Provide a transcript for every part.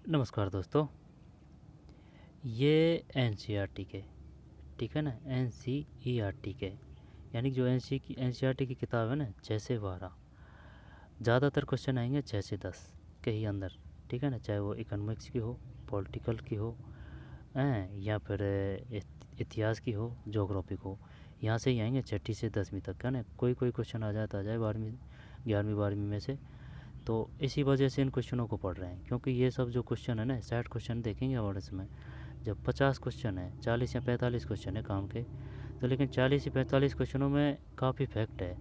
नमस्कार दोस्तों। ये एनसीईआरटी के, ठीक है ना, एनसीईआरटी के यानी कि जो एनसीईआरटी की किताब है ना, 6 से 12 ज़्यादातर क्वेश्चन आएंगे 6 से 10 के ही अंदर, ठीक है ना। चाहे वो इकोनॉमिक्स की हो, पॉलिटिकल की हो, हैं या फिर इतिहास की हो, जोग्राफी हो, यहाँ से ही आएंगे 6ठी से 10वीं तक का ना। कोई कोई क्वेश्चन आ जाता आ जाए 12वीं 11वीं 12वीं में से। तो इसी वजह से इन क्वेश्चनों को पढ़ रहे हैं, क्योंकि ये सब जो क्वेश्चन है ना, 60 क्वेश्चन देखेंगे अवार्ड्स में। जब 50 क्वेश्चन है, 40 या 45 क्वेश्चन है काम के, तो लेकिन 40 या 45 क्वेश्चनों में काफ़ी फैक्ट है,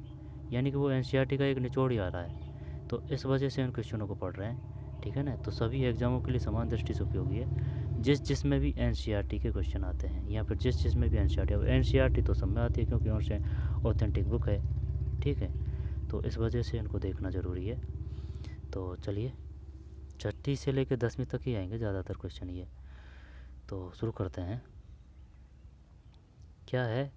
यानी कि वो एनसीईआरटी का एक निचोड़ ही आ रहा है। तो इस वजह से इन क्वेश्चनों को पढ़ रहे हैं, ठीक है ना। तो सभी एग्जामों के लिए समान दृष्टि से उपयोगी है। जिसमें भी एनसीईआरटी के क्वेश्चन आते हैं, या फिर जिसमें भी एनसीईआरटी तो सब में आती है, क्योंकि उनसे ऑथेंटिक बुक है, ठीक है। तो इस वजह से इनको देखना ज़रूरी है। तो चलिए, 6ठी से लेकर 10वीं तक ही आएंगे ज़्यादातर क्वेश्चन ये। तो शुरू करते हैं। क्या है,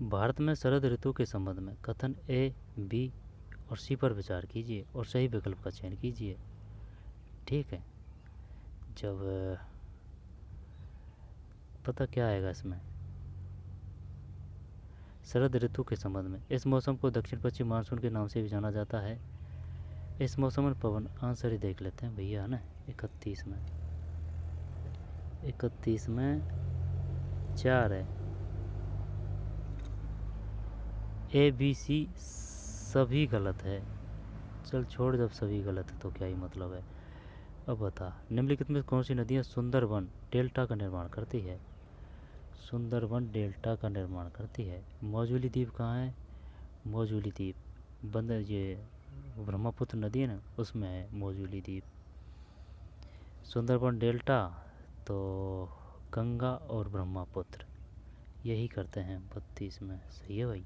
भारत में शरद ऋतु के संबंध में कथन ए, बी और सी पर विचार कीजिए और सही विकल्प का चयन कीजिए, ठीक है। जब पता क्या आएगा इसमें, शरद ऋतु के संबंध में, इस मौसम को दक्षिण पश्चिम मानसून के नाम से भी जाना जाता है। इस मौसम में पवन, आंसर ही देख लेते हैं भैया, है ना। 31 में 4 है। ए बी सी सभी गलत है। चल छोड़, जब सभी गलत है तो क्या ही मतलब है। अब बता, निम्नलिखित में कौन सी नदियाँ सुंदरबन डेल्टा का निर्माण करती है। सुंदरबन डेल्टा का निर्माण करती है। मौजूली द्वीप कहाँ है। मौजूली द्वीप बंद, ये ब्रह्मपुत्र नदी है ना, उसमें है मौजूली द्वीप। सुंदरबन डेल्टा तो गंगा और ब्रह्मपुत्र यही करते हैं। 32 में सही है भाई।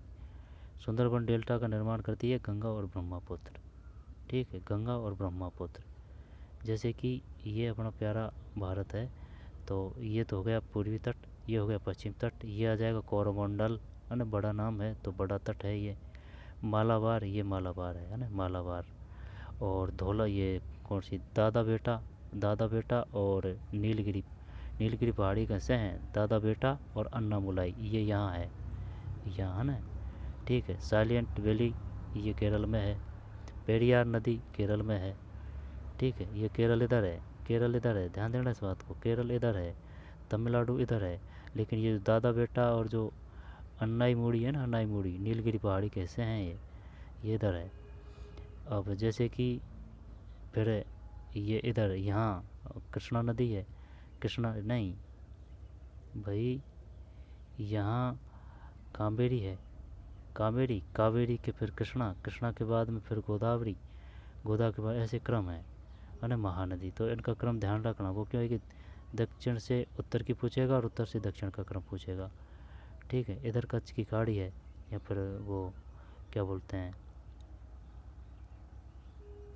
सुंदरबन डेल्टा का निर्माण करती है गंगा और ब्रह्मपुत्र, ठीक है, गंगा और ब्रह्मपुत्र। जैसे कि ये अपना प्यारा भारत है, तो ये तो हो गया पूर्वी तट, ये हो गया पश्चिम तट, ये आ जाएगा कोरोमंडल, है ना, बड़ा नाम है तो बड़ा तट है ये। मालाबार, ये मालाबार है ना, मालाबार। और धौला, ये कौन सी, दादा बेटा, दादा बेटा और नीलगिरी, नीलगिरी पहाड़ी कैसे हैं, दादा बेटा और अन्नामुलाई, ये यहाँ है, यहाँ है ना, ठीक है। साइलेंट वैली ये केरल में है। पेरियार नदी केरल में है, ठीक है। ये केरल इधर है, केरल इधर है, ध्यान देना इस बात को, केरल इधर है, तमिलनाडु इधर है। लेकिन ये दादा बेटा और जो अन्नाई मूड़ी है ना, अन्नाई मूड़ी नीलगिरी पहाड़ी के हिस्से हैं, ये इधर है। अब जैसे कि फिर ये इधर यहाँ कृष्णा नदी है, कृष्णा नहीं भाई, यहाँ कावेरी है, कावेरी, कावेरी के फिर कृष्णा, कृष्णा के बाद में फिर गोदावरी, गोदा के बाद ऐसे क्रम है ना, महानदी। तो इनका क्रम ध्यान रखना, वो क्यों है कि दक्षिण से उत्तर की पूछेगा और उत्तर से दक्षिण का क्रम पूछेगा, ठीक है। इधर कच्छ की खाड़ी है, या फिर वो क्या बोलते हैं,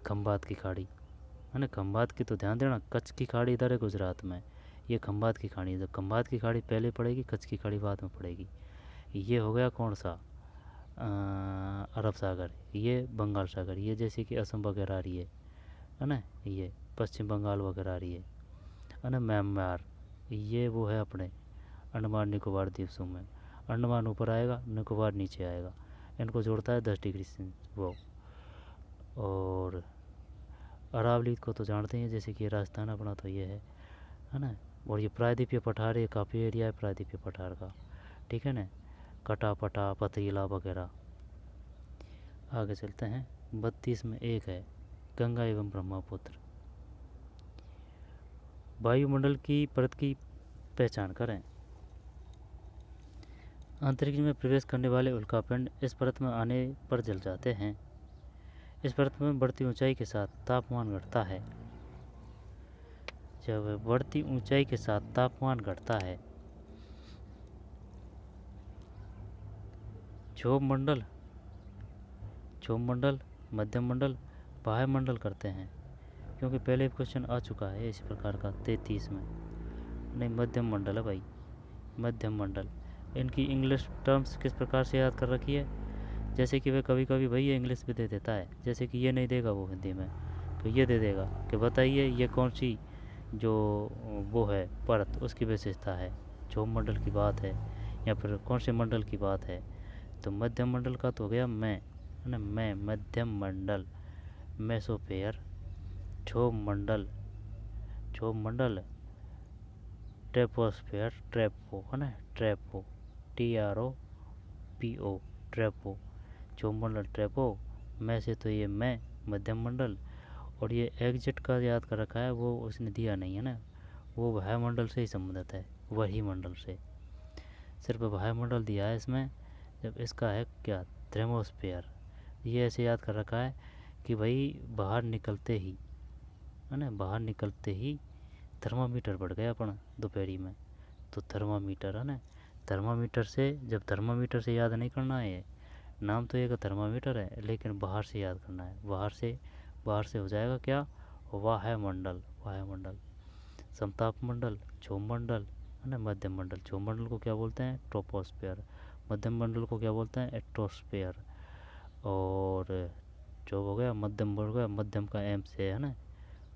खंबात की खाड़ी, है ना। खंबात की तो ध्यान देना, कच्छ की खाड़ी इधर है गुजरात में, ये खंबात की खाड़ी है। जब खंबात की खाड़ी पहले पड़ेगी, कच्छ की खाड़ी बाद में पड़ेगी। ये हो गया कौन सा, अरब सागर, ये बंगाल सागर, ये जैसे कि असम वगैरह आ रही है ना, ये पश्चिम बंगाल वगैरह आ रही है ना। म्यांमार, ये वो है अपने अंडमान निकोबार द्वीप समूह में। अंडमान ऊपर आएगा, निकोबार नीचे आएगा, इनको जोड़ता है 10 डिग्री से वो। और अरावली को तो जानते हैं, जैसे कि राजस्थान अपना तो ये है ना। और ये प्रायद्वीपीय पठार, ये काफ़ी एरिया है प्रायद्वीपीय पठार का, ठीक है ना, कटा पटा पथरीला वगैरह। आगे चलते हैं। 32 में एक है, गंगा एवं ब्रह्मपुत्र। वायुमंडल की परत की पहचान करें। अंतरिक्ष में प्रवेश करने वाले उल्कापिंड इस परत में आने पर जल जाते हैं। इस परत में बढ़ती ऊंचाई के साथ तापमान घटता है। जब बढ़ती ऊंचाई के साथ तापमान घटता है, क्षोभ मंडल, क्षोभ मंडल, मध्यम मंडल, बाह्य मंडल करते हैं। क्योंकि पहले क्वेश्चन आ चुका है इस प्रकार का 33 में, नहीं मध्यम मंडल है भाई, मध्यम मंडल। इनकी इंग्लिश टर्म्स किस प्रकार से याद कर रखी है, जैसे कि वह कभी कभी भैया इंग्लिश भी दे देता है, जैसे कि ये नहीं देगा वो हिंदी में, तो ये दे देगा कि बताइए ये कौन सी जो वो है परत, उसकी विशेषता है, क्षोभ मंडल की बात है या फिर कौन से मंडल की बात है। तो मध्यम मंडल का तो हो गया मैं, है ना, मैं मध्यम मंडल, मेसोफेयर, क्षोभ मंडल, क्षोभ मंडल, ट्रेपोस्फेयर, ट्रेपो, है ना, ट्रेपो, TROPO, ट्रेपो, क्षोभ मंडल ट्रेपो। मैं से तो ये मैं मध्यम मंडल, और ये एग्जिट का याद कर रखा है, वो उसने दिया नहीं है ना, वो वायुमंडल से ही संबंधित है, वही मंडल से, सिर्फ वायुमंडल दिया है इसमें। जब इसका है क्या, थर्मोस्फेयर, ये ऐसे याद कर रखा है कि भाई बाहर निकलते ही, है ना, बाहर निकलते ही थर्मामीटर बढ़ गया अपन दोपहरी में, तो थर्मामीटर, है ना, थर्मामीटर से, जब थर्मामीटर से याद नहीं करना है, नाम तो एक थर्मामीटर है लेकिन बाहर से याद करना है, बाहर से हो जाएगा क्या, वायुमंडल, वायुमंडल, समताप मंडल, क्षोभ मंडल, है ना, मध्यम मंडल। क्षोभ मंडल को क्या बोलते हैं, ट्रोपोस्फेयर, मध्यम मंडल को क्या बोलते हैं, एट्रोस्फेयर, और जो हो गया मध्यम हो गया, मध्यम का एम से, है ना,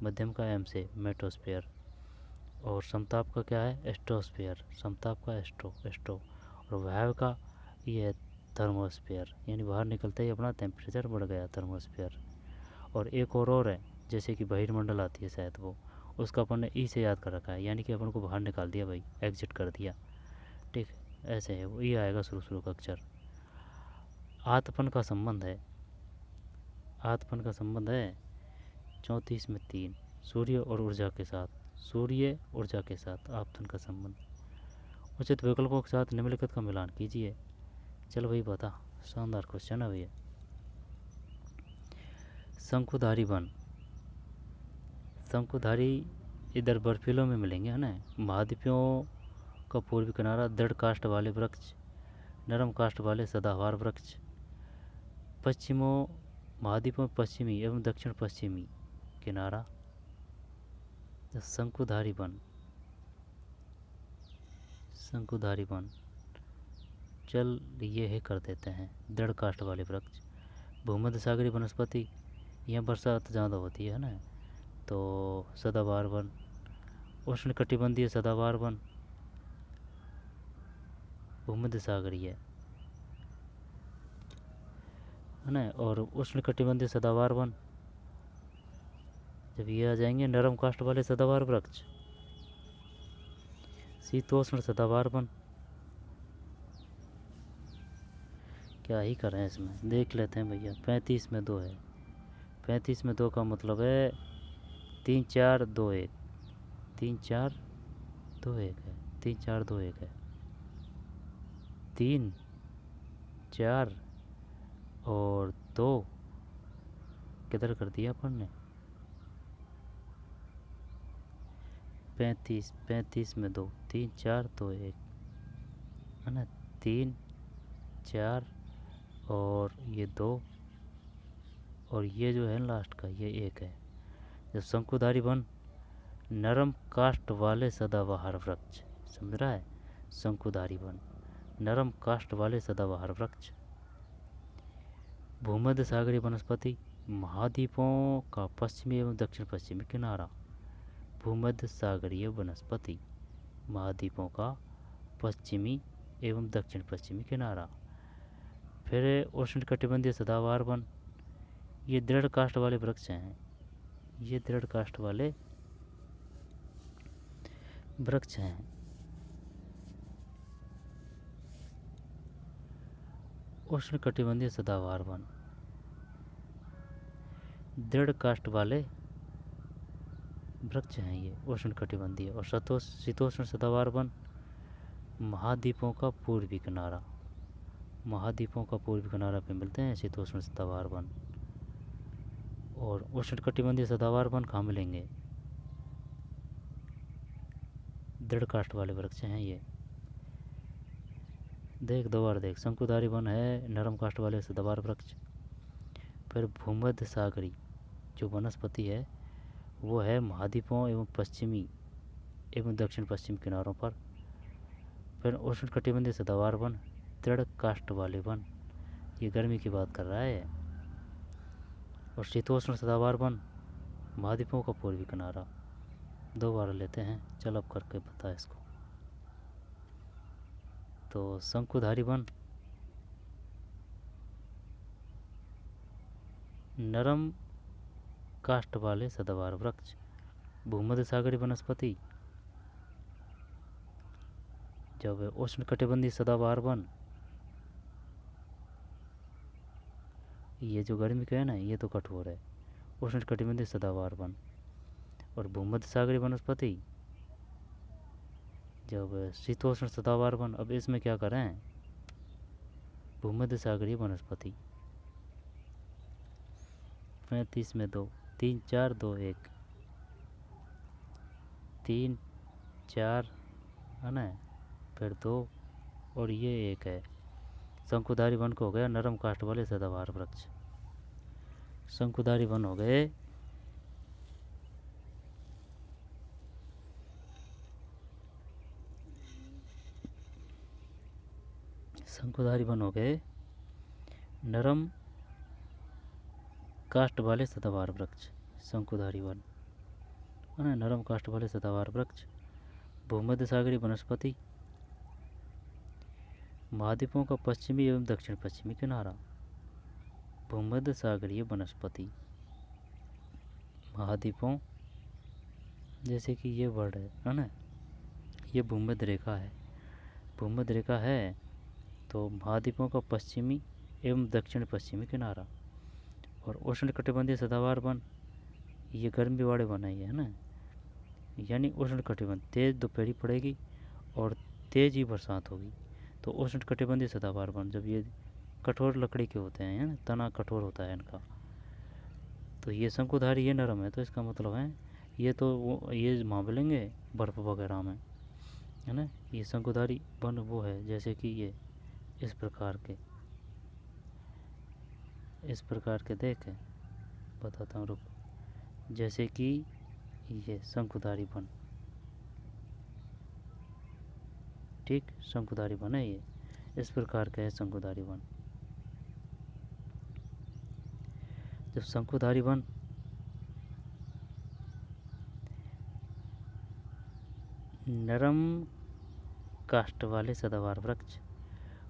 मध्यम का एम से मेटोस्फेयर, और समताप का क्या है, एस्ट्रोस्फेयर, समताप का एस्ट्रो, और वायु का ये है थर्मोस्फेयर, यानी बाहर निकलते ही अपना टेम्परेचर बढ़ गया, थर्मोस्फेयर। और एक और है, जैसे कि बहिर्मंडल आती है शायद, वो उसका अपन ने ई से याद कर रखा है, यानी कि अपन को बाहर निकाल दिया भाई, एग्जिट कर दिया, ठीक है, ऐसे है वो, ई आएगा शुरू शुरू का अक्षर। आतपन का संबंध है, आतपन का संबंध है 34 में 3, सूर्य और ऊर्जा के साथ, सूर्य ऊर्जा के साथ आपतन का संबंध। उचित विकल्पों के साथ निम्नलिखित का मिलान कीजिए। चलो भाई बता, शानदार क्वेश्चन है भैया। शंकुधारी वन, शंकुधारी इधर बर्फीलों में मिलेंगे, है ना, महाद्वीपों का पूर्वी किनारा, दृढ़ काष्ठ वाले वृक्ष, नरम काष्ठ वाले सदाबहार वृक्ष, पश्चिमों महाद्वीपों में पश्चिमी एवं दक्षिण पश्चिमी किनारा, शंकुधारी वन, शंकुधारी वन। चल ये है कर देते हैं, दृढ़ काष्ठ वाले वृक्ष, भूमध्य सागरीय वनस्पति, यहाँ बरसात ज़्यादा होती है ना, तो सदाबहार वन, उष्ण कटिबंधीय सदाबहार वन, भूमध्य सागरीय, है ना, और उष्ण कटिबंधीय सदाबहार वन। जब ये आ जाएंगे नरम काष्ठ वाले सदाबहार वृक्ष, शीतोष्ण सदाबहार वन। क्या ही करें इसमें, देख लेते हैं भैया। 35 में 2 है, 35 में 2 का मतलब है 3 4 2 1, 3 4 2 1 है, 3 4 2 1 है, 3 4 और 2 किधर कर दिया अपन ने, 35 में 2, 3 4 2 1, है ना, 3 4 और ये 2, और ये जो है लास्ट का ये 1 है। जब शंकुधारी वन, नरम काष्ठ वाले सदाबहार वृक्ष, समझ रहा है, शंकुधारी वन, नरम काष्ठ वाले सदाबहार वृक्ष, भूमध्य सागरीय वनस्पति, महाद्वीपों का पश्चिमी एवं दक्षिण पश्चिमी किनारा, भूमध्य सागरीय वनस्पति, महाद्वीपों का पश्चिमी एवं दक्षिण पश्चिमी किनारा। फिर उष्ण कटिबंधीय सदाबहार वन, ये दृढ़ काष्ठ वाले वृक्ष हैं, ये दृढ़ काष्ठ वाले वृक्ष हैं। उष्ण कटिबंधीय सदाबहार वन, दृढ़ काष्ठ वाले वृक्ष हैं ये उष्ण कटिबंधीय, और शीतोष्ण सदाबहार वन, महाद्वीपों का पूर्वी किनारा, महाद्वीपों का पूर्वी किनारा पे मिलते हैं शीतोष्ण सदाबहार वन। और उष्ण कटिबंधीय सदाबहार वन कहाँ मिलेंगे, दृढ़ काष्ठ वाले वृक्ष हैं ये। देख दो बार देख, शंकुधारी वन है नरम काष्ठ वाले सदाबहार वृक्ष, फिर भूमध्य सागरी जो वनस्पति है वो है महाद्वीपों एवं पश्चिमी एवं दक्षिण पश्चिम किनारों पर, फिर उष्ण कटिबंधीय सदाबहार वन, दृढ़ काष्ठ वाले वन, ये गर्मी की बात कर रहा है, और शीतोष्ण सदाबहार वन महाद्वीपों का पूर्वी किनारा। दोबारा लेते हैं, चल अब करके बता इसको। तो शंकुधारी वन, नरम काष्ठ वाले सदाबहार वृक्ष। भूमध्य सागरीय वनस्पति, जब उष्णकटिबंधीय सदाबहार वन, ये जो गर्मी का है ना, ये तो कठोर है, उष्णकटिबंधीय सदाबहार वन। और भूमध्य सागरीय वनस्पति, जब शीतोष्ण सदाबहार वन। अब इसमें क्या करें, भूमध्य सागरीय वनस्पति। 35 में 2, 3 4 2 1, 3 4 है ना, फिर 2 और ये 1 है। शंकुधारी वन को हो गया नरम काष्ठ वाले सदाबहार वृक्ष। शंकुधारी वन हो गए नरम काष्ठ वाले सदाबहार वृक्ष। शंकुधारी वन है ना, नरम काष्ठ वाले सदाबहार वृक्ष। भूमध्य सागरीय वनस्पति, महाद्वीपों का पश्चिमी एवं दक्षिण पश्चिमी किनारा। भूमध्य सागरीय वनस्पति, महाद्वीपों, जैसे कि ये वर्ड है ना, ये भूमध्य रेखा है। भूमध्य रेखा है तो महाद्वीपों का पश्चिमी एवं दक्षिण पश्चिमी किनारा। और उष्णकटिबंधीय सदाबहार वन, ये गर्मी वाले वन है ना, यानी उष्णकटिबंध, तेज़ दोपहरी पड़ेगी और तेज़ ही बरसात होगी। तो उष्णकटिबंधीय सदाबहार वन, जब ये कठोर लकड़ी के होते हैं, है ना, तना कठोर होता है इनका। तो ये शंकुधारी, ये नरम है, तो इसका मतलब है ये तो वो, ये वहाँ मिलेंगे बर्फ़ वगैरह में, है ना। ये शंकुधारी वन वो है, जैसे कि ये इस प्रकार के देखें, बताता हूँ रुक। जैसे कि ये शंकुधारी वन, ठीक, शंकुधारी वन है ये, इस प्रकार का है शंकुधारी वन। जब शंकुधारी वन नरम काष्ठ वाले सदाबहार वृक्ष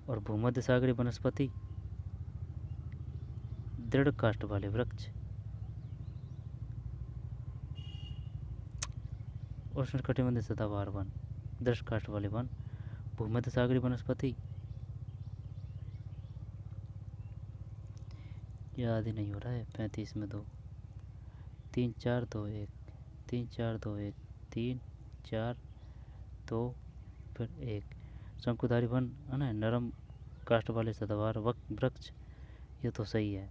और भूमध्य सागरीय वनस्पति, दृढ़ काष्ठ वाले वृक्ष। उष्णकटिबंधीय सदाबहार वन, दृढ़ काष्ठ वाले वन। भूमध्य सागरीय वनस्पति, याद ही नहीं हो रहा है। 35 में 2, 3 4 2 1, 3 4 2 1, 3 4 2 फिर 1। शंकुधारी वन है ना, नरम काष्ठ वाले सदाबहार वृक्ष, ये तो सही है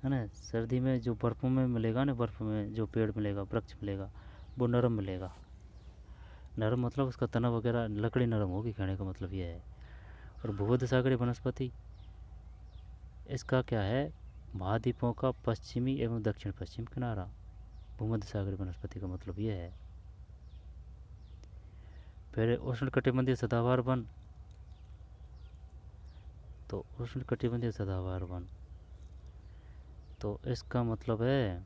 ना। सर्दी में जो बर्फ़ों में मिलेगा ना, बर्फ़ में जो पेड़ मिलेगा, वृक्ष मिलेगा, वो नरम मिलेगा। नरम मतलब उसका तना वगैरह, लकड़ी नरम होगी, कहने का मतलब ये है। और भूमध्य सागरीय वनस्पति, इसका क्या है, महाद्वीपों का पश्चिमी एवं दक्षिण पश्चिम किनारा। भूमध्य सागरीय वनस्पति का मतलब ये है। फिर उष्णकटिबंधीय सदाबहार वन, तो उष्णकटिबंधीय सदाबहार वन, तो इसका मतलब है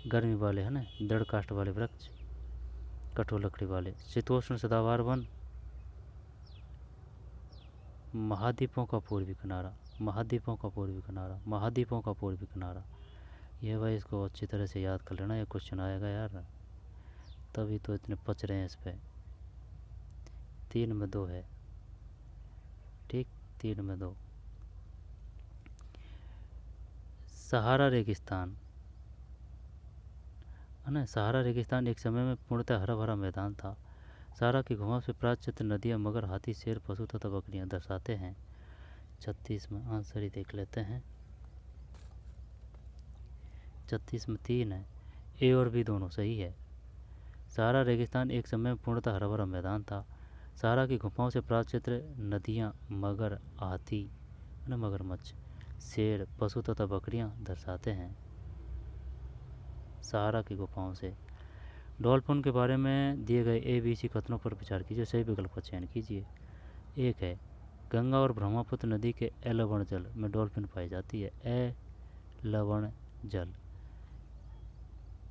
गर्मी वाले, है ना, दृढ़ काष्ठ वाले वृक्ष, कठोर लकड़ी वाले। शीतोष्ण सदाबहार वन, महाद्वीपों का पूर्वी किनारा। महाद्वीपों का पूर्वी किनारा, महाद्वीपों का पूर्वी किनारा। ये भाई इसको अच्छी तरह से याद कर लेना, ये क्वेश्चन आएगा यार, तभी तो इतने पच रहे हैं इस पे। 3 में 2 है, ठीक, 3 में 2। सहारा रेगिस्तान है ना, सहारा रेगिस्तान एक समय में पूर्णतः हरा भरा मैदान था। सहारा की घुमाव से प्राप्त चित्र नदियाँ, मगर, हाथी, शेर, पशु तथा बकरियाँ दर्शाते हैं। 36 में आंसर ही देख लेते हैं। 36 में 3 है, ए और बी दोनों सही है। सहारा रेगिस्तान एक समय में पूर्णतः हरा भरा मैदान था। सहारा की गुफाओं से प्राप्त चित्र नदियाँ, मगर, हाथी, मगरमच्छ, शेर, पशु तथा बकरियाँ दर्शाते हैं। सहारा की गुफाओं से। डॉल्फिन के बारे में दिए गए ABC कथनों पर विचार कीजिए, सही विकल्प का चयन कीजिए। 1 है, गंगा और ब्रह्मपुत्र नदी के अलवण जल में डॉल्फिन पाई जाती है। ए लवण जल।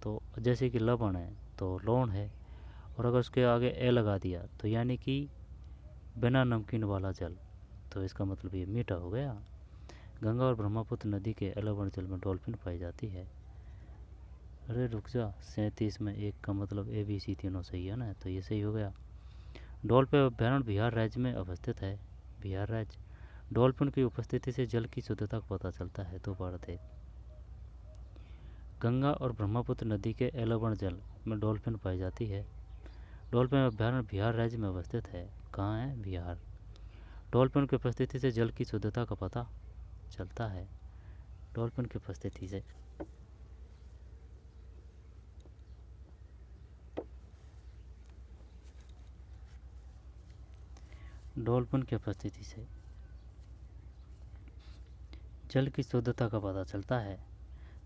तो जैसे कि लवण है तो लौण है, और अगर उसके आगे ए लगा दिया तो यानी कि बिना नमकीन वाला जल, तो इसका मतलब ये मीठा हो गया। गंगा और ब्रह्मपुत्र नदी के लवण जल में डॉल्फिन पाई जाती है। अरे रुक जा, 37 में एक का मतलब ए बी सी तीनों सही है ना, तो ये सही हो गया। डॉल्फिन अभ्यारण्य बिहार राज्य में अवस्थित है। बिहार राज्य। डॉल्फिन की उपस्थिति से जल की शुद्धता का पता चलता है। तो भारत है। गंगा और ब्रह्मपुत्र नदी के लवण जल में डॉल्फिन पाई जाती है। डॉल्फिन अभ्यारण्य बिहार राज्य में अवस्थित है। कहाँ है? बिहार। डॉल्फिन की उपस्थिति से जल की शुद्धता का पता चलता है। डॉल्फिन की उपस्थिति से। डॉल्फिन की उपस्थिति से जल की शुद्धता का पता चलता है।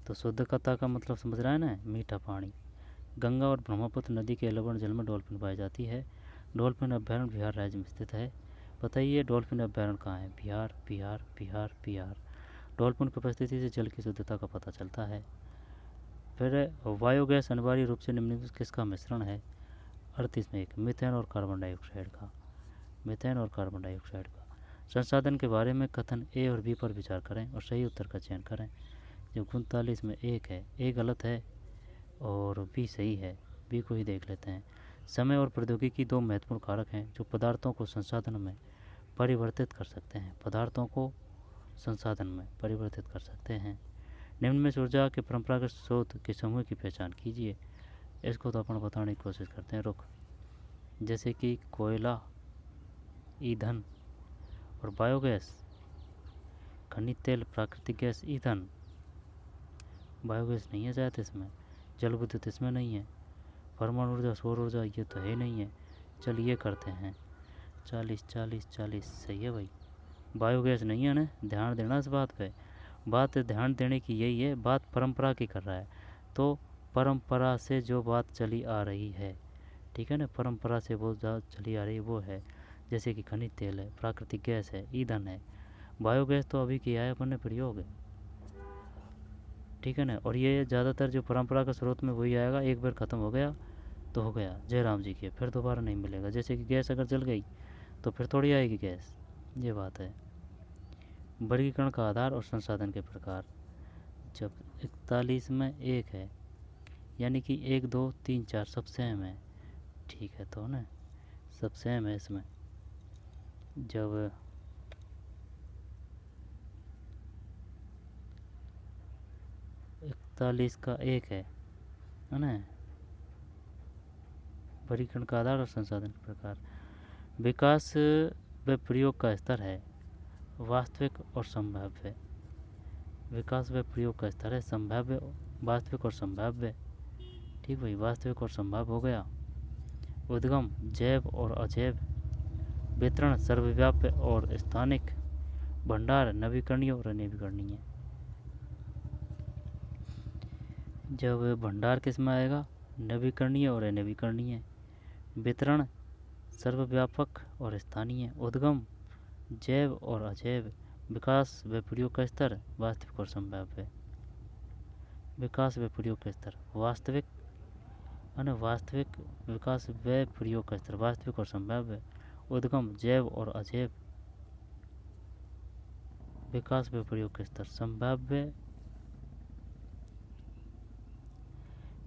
तो शुद्धता का मतलब समझ रहा है ना, मीठा पानी। गंगा और ब्रह्मपुत्र नदी के लवण जल में डॉल्फिन पाई जाती है। डॉल्फिन अभ्यारण्य बिहार राज्य में स्थित है। बताइए डॉल्फिन अभ्यारण्य कहाँ है? बिहार, बिहार, बिहार, बिहार। डॉल्फिन की उपस्थिति से जल की शुद्धता का पता चलता है। फिर बायोगैस अनिवार्य रूप से निम्नलिखित किसका मिश्रण है? 38 में एक मीथेन और कार्बन डाइऑक्साइड का। मीथेन और कार्बन डाइऑक्साइड का। संसाधन के बारे में कथन ए और बी पर विचार करें और सही उत्तर का चयन करें। जब 39 में एक है, ए गलत है और बी सही है। बी को ही देख लेते हैं। समय और प्रौद्योगिकी दो महत्वपूर्ण कारक हैं जो पदार्थों को संसाधन में परिवर्तित कर सकते हैं। पदार्थों को संसाधन में परिवर्तित कर सकते हैं। निम्न में से ऊर्जा के परंपरागत स्रोत के समूह की पहचान कीजिए। इसको तो अपन बताने की कोशिश करते हैं, रुक। जैसे कि कोयला, ईंधन और बायोगैस। खनिज तेल, प्राकृतिक गैस, ईंधन। बायोगैस नहीं है शायद इसमें। जल विद्युत इसमें नहीं है। परमाणु ऊर्जा, सौर ऊर्जा ये तो है नहीं है। चलिए करते हैं 40 40 40 सही है भाई। बायोगैस नहीं है ना, ध्यान देना इस बात पे। बात ध्यान देने की यही है, बात परंपरा की कर रहा है। तो परंपरा से जो बात चली आ रही है, ठीक है ना, परंपरा से वो चली आ रही है वो है। जैसे कि खनिज तेल है, प्राकृतिक गैस है, ईंधन है। बायोगैस तो अभी किया है अपन ने प्रयोग, ठीक है ना। और ये ज़्यादातर जो परंपरा का स्रोत में वही आएगा, एक बार ख़त्म हो गया तो हो गया, जय राम जी के, फिर दोबारा नहीं मिलेगा। जैसे कि गैस अगर जल गई तो फिर थोड़ी आएगी गैस, ये बात है। वर्गीकरण का आधार और संसाधन के प्रकार। जब 41 में एक है, यानी कि 1 2 3 4 सब सेम है, ठीक है, तो ना सब सेम है इसमें। जब 41 का एक है ना, वर्गीकरण का आधार और संसाधन के प्रकार। विकास व प्रयोग का स्तर है वास्तविक और संभाव्य। विकास व प्रयोग का स्तर है संभाव्य, वास्तविक और संभाव्य, ठीक भाई। वास्तविक और संभाव्य हो गया। उद्गम जैव और अजैव। वितरण सर्वव्याप्य और स्थानिक। भंडार नवीकरणीय और अनवीकरणीय। जब भंडार किस में आएगा? नवीकरणीय और अनवीकरणीय। वितरण सर्वव्यापक और स्थानीय। उद्गम जैव और अजैव। विकास व प्रयोग का स्तर वास्तविक और संभाव्य। विकास व प्रयोग का स्तर वास्तविक वास्तविक। विकास व प्रयोग का स्तर वास्तविक और संभाव्य। उद्गम जैव और अजैव। विकास व प्रयोग का स्तर संभाव्य।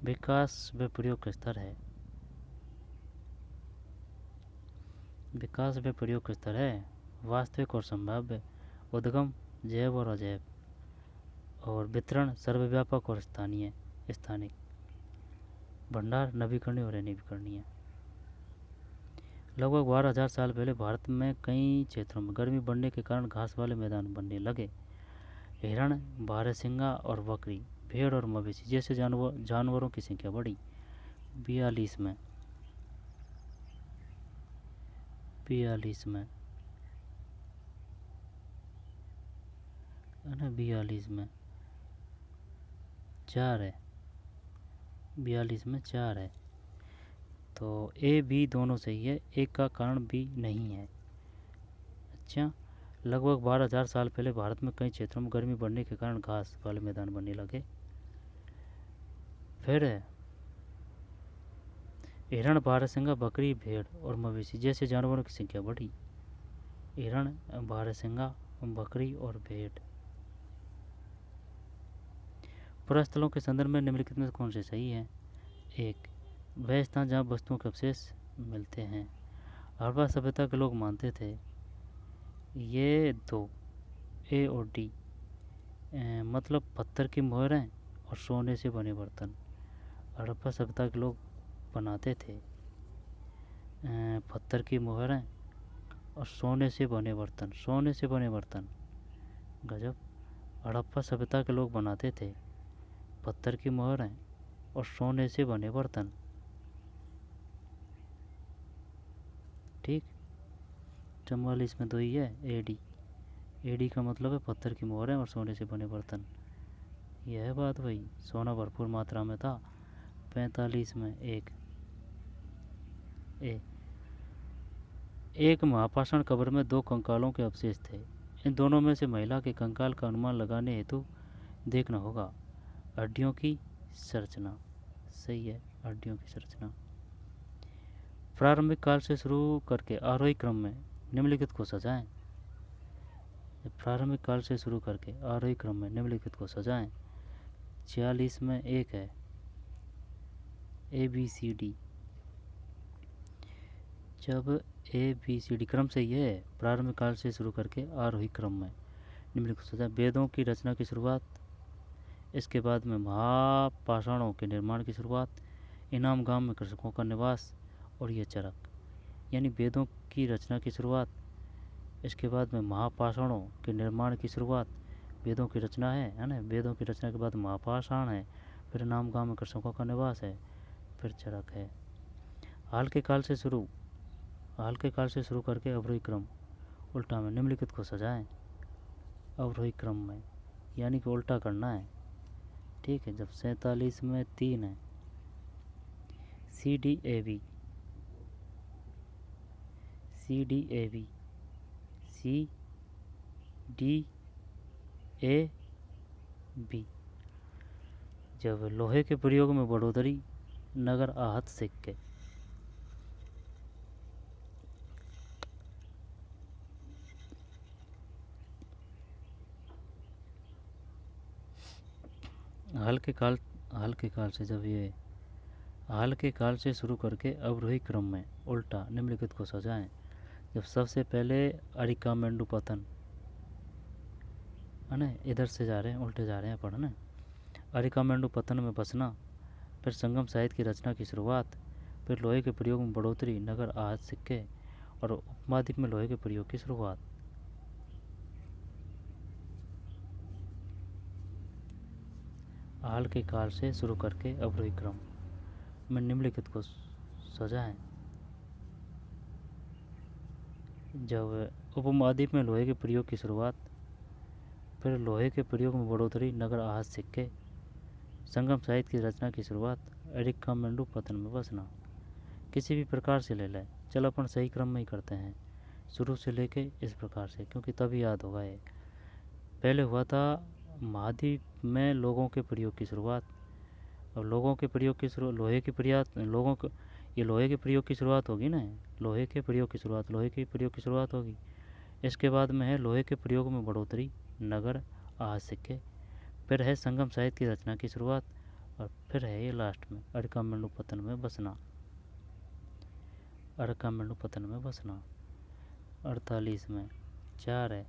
विकास व प्रयोग का स्तर है, विकास व प्रयोग का स्तर है वास्तविक और संभाव्य। उद्गम जैव और अजैव। और वितरण सर्वव्यापक और स्थानीय स्थानिक। भंडार नवीकरणीय और अनवीकरणीय। लगभग 12,000 साल पहले भारत में कई क्षेत्रों में गर्मी बढ़ने के कारण घास वाले मैदान बनने लगे। हिरण, बारहसिंगा और बकरी, भेड़ और मवेशी जैसे जानवरों की संख्या बढ़ी। 42 में 42 में है ना, 42 में 4 है। 42 में 4 है, तो ए बी दोनों सही है, एक का कारण बी नहीं है। अच्छा, लगभग 12,000 साल पहले भारत में कई क्षेत्रों में गर्मी बढ़ने के कारण घास वाले मैदान बनने लगे। फिर है हिरण, बारहसिंगा, बकरी, भेड़ और मवेशी जैसे जानवरों की संख्या बढ़ी। हिरण, बारहसिंगा, बकरी और भेड़। पुरास्थलों के संदर्भ में निम्नलिखित में कौन से सही है? 1. वह स्थान जहाँ वस्तुओं के अवशेष मिलते हैं। हड़प्पा सभ्यता के लोग मानते थे। ये 2. ए और डी। मतलब पत्थर की मोहरें और सोने से बने बर्तन। हड़प्पा सभ्यता के लोग बनाते थे पत्थर की मोहरें और सोने से बने बर्तन। सोने से बने बर्तन, गजब। हड़प्पा सभ्यता के लोग बनाते थे पत्थर की मोहरें और सोने से बने बर्तन। ठीक, 44 में 2 ही है। एडी, एडी का मतलब है पत्थर की मोहरें और सोने से बने बर्तन। यह है बात भाई, सोना भरपूर मात्रा में था। 45 में 1 ए। एक महापाषाण कब्र में 2 कंकालों के अवशेष थे। इन दोनों में से महिला के कंकाल का अनुमान लगाने हेतु देखना होगा हड्डियों की संरचना। सही है, हड्डियों की संरचना। प्रारंभिक काल से शुरू करके आरोही क्रम में निम्नलिखित को सजाएं। प्रारंभिक काल से शुरू करके आरोही क्रम में निम्नलिखित को सजाएं। 46 में 1 है ABCD। जब ABCD क्रम से ये है, प्रारंभिक काल से शुरू करके आरोही क्रम में निम्नलिखित सजाएं। वेदों की रचना की शुरुआत, इसके बाद में महापाषाणों के निर्माण की शुरुआत, इनाम गांव में कृषकों का निवास और ये चरक। यानी वेदों की रचना की शुरुआत, इसके बाद में महापाषाणों के निर्माण की शुरुआत। वेदों की रचना है ना, वेदों की रचना के बाद महापाषाण है, फिर इनाम गांव में कृषकों का निवास है, फिर चरक है। हाल के काल से शुरू करके अवरोही क्रम उल्टा में निम्नलिखित को सजाएं। अवरोही क्रम में यानी कि उल्टा करना है। ठीक है, जब 47 में 3 है CDAB, CDAB, CDAB। जब लोहे के प्रयोग में बढ़ोतरी, नगर आहत सिक्के। हाल के काल से शुरू करके अवरोही क्रम में उल्टा निम्नलिखित को सजाएं। जब सबसे पहले अरिकामेंडू पतन है ना, इधर से जा रहे हैं, उल्टे जा रहे हैं पढ़ना। अरिकामेंडू पतन में बसना, फिर संगम साहित्य की रचना की शुरुआत, फिर लोहे के प्रयोग में बढ़ोतरी, नगर आहत सिक्के और उपमहाद्वीप में लोहे के प्रयोग की शुरुआत। हाल के काल से शुरू करके अवरोही क्रम में निम्नलिखित को सजाएं। जब उपमहाद्वीप में लोहे के प्रयोग की शुरुआत, फिर लोहे के प्रयोग में बढ़ोतरी, नगर आहत सिक्के, संगम साहित्य की रचना की शुरुआत, अरिकामेंडू पतन में बसना। किसी भी प्रकार से ले लें, चलो अपन सही क्रम में ही करते हैं, शुरू से लेके इस प्रकार से, क्योंकि तभी याद होगा ये। पहले हुआ था महाद्वीप में लोगों के प्रयोग की शुरुआत। अब लोगों के प्रयोग की शुरुआत, लोहे की प्रयास लोगों को, ये लोहे के प्रयोग की शुरुआत होगी ना, लोहे के प्रयोग की शुरुआत होगी। इसके बाद में है लोहे के प्रयोग में बढ़ोतरी, नगर आहत सिक्के, फिर है संगम साहित्य की रचना की शुरुआत, और फिर है ये लास्ट में अरिकामेंडू पतन में बसना। 48 में 4 है।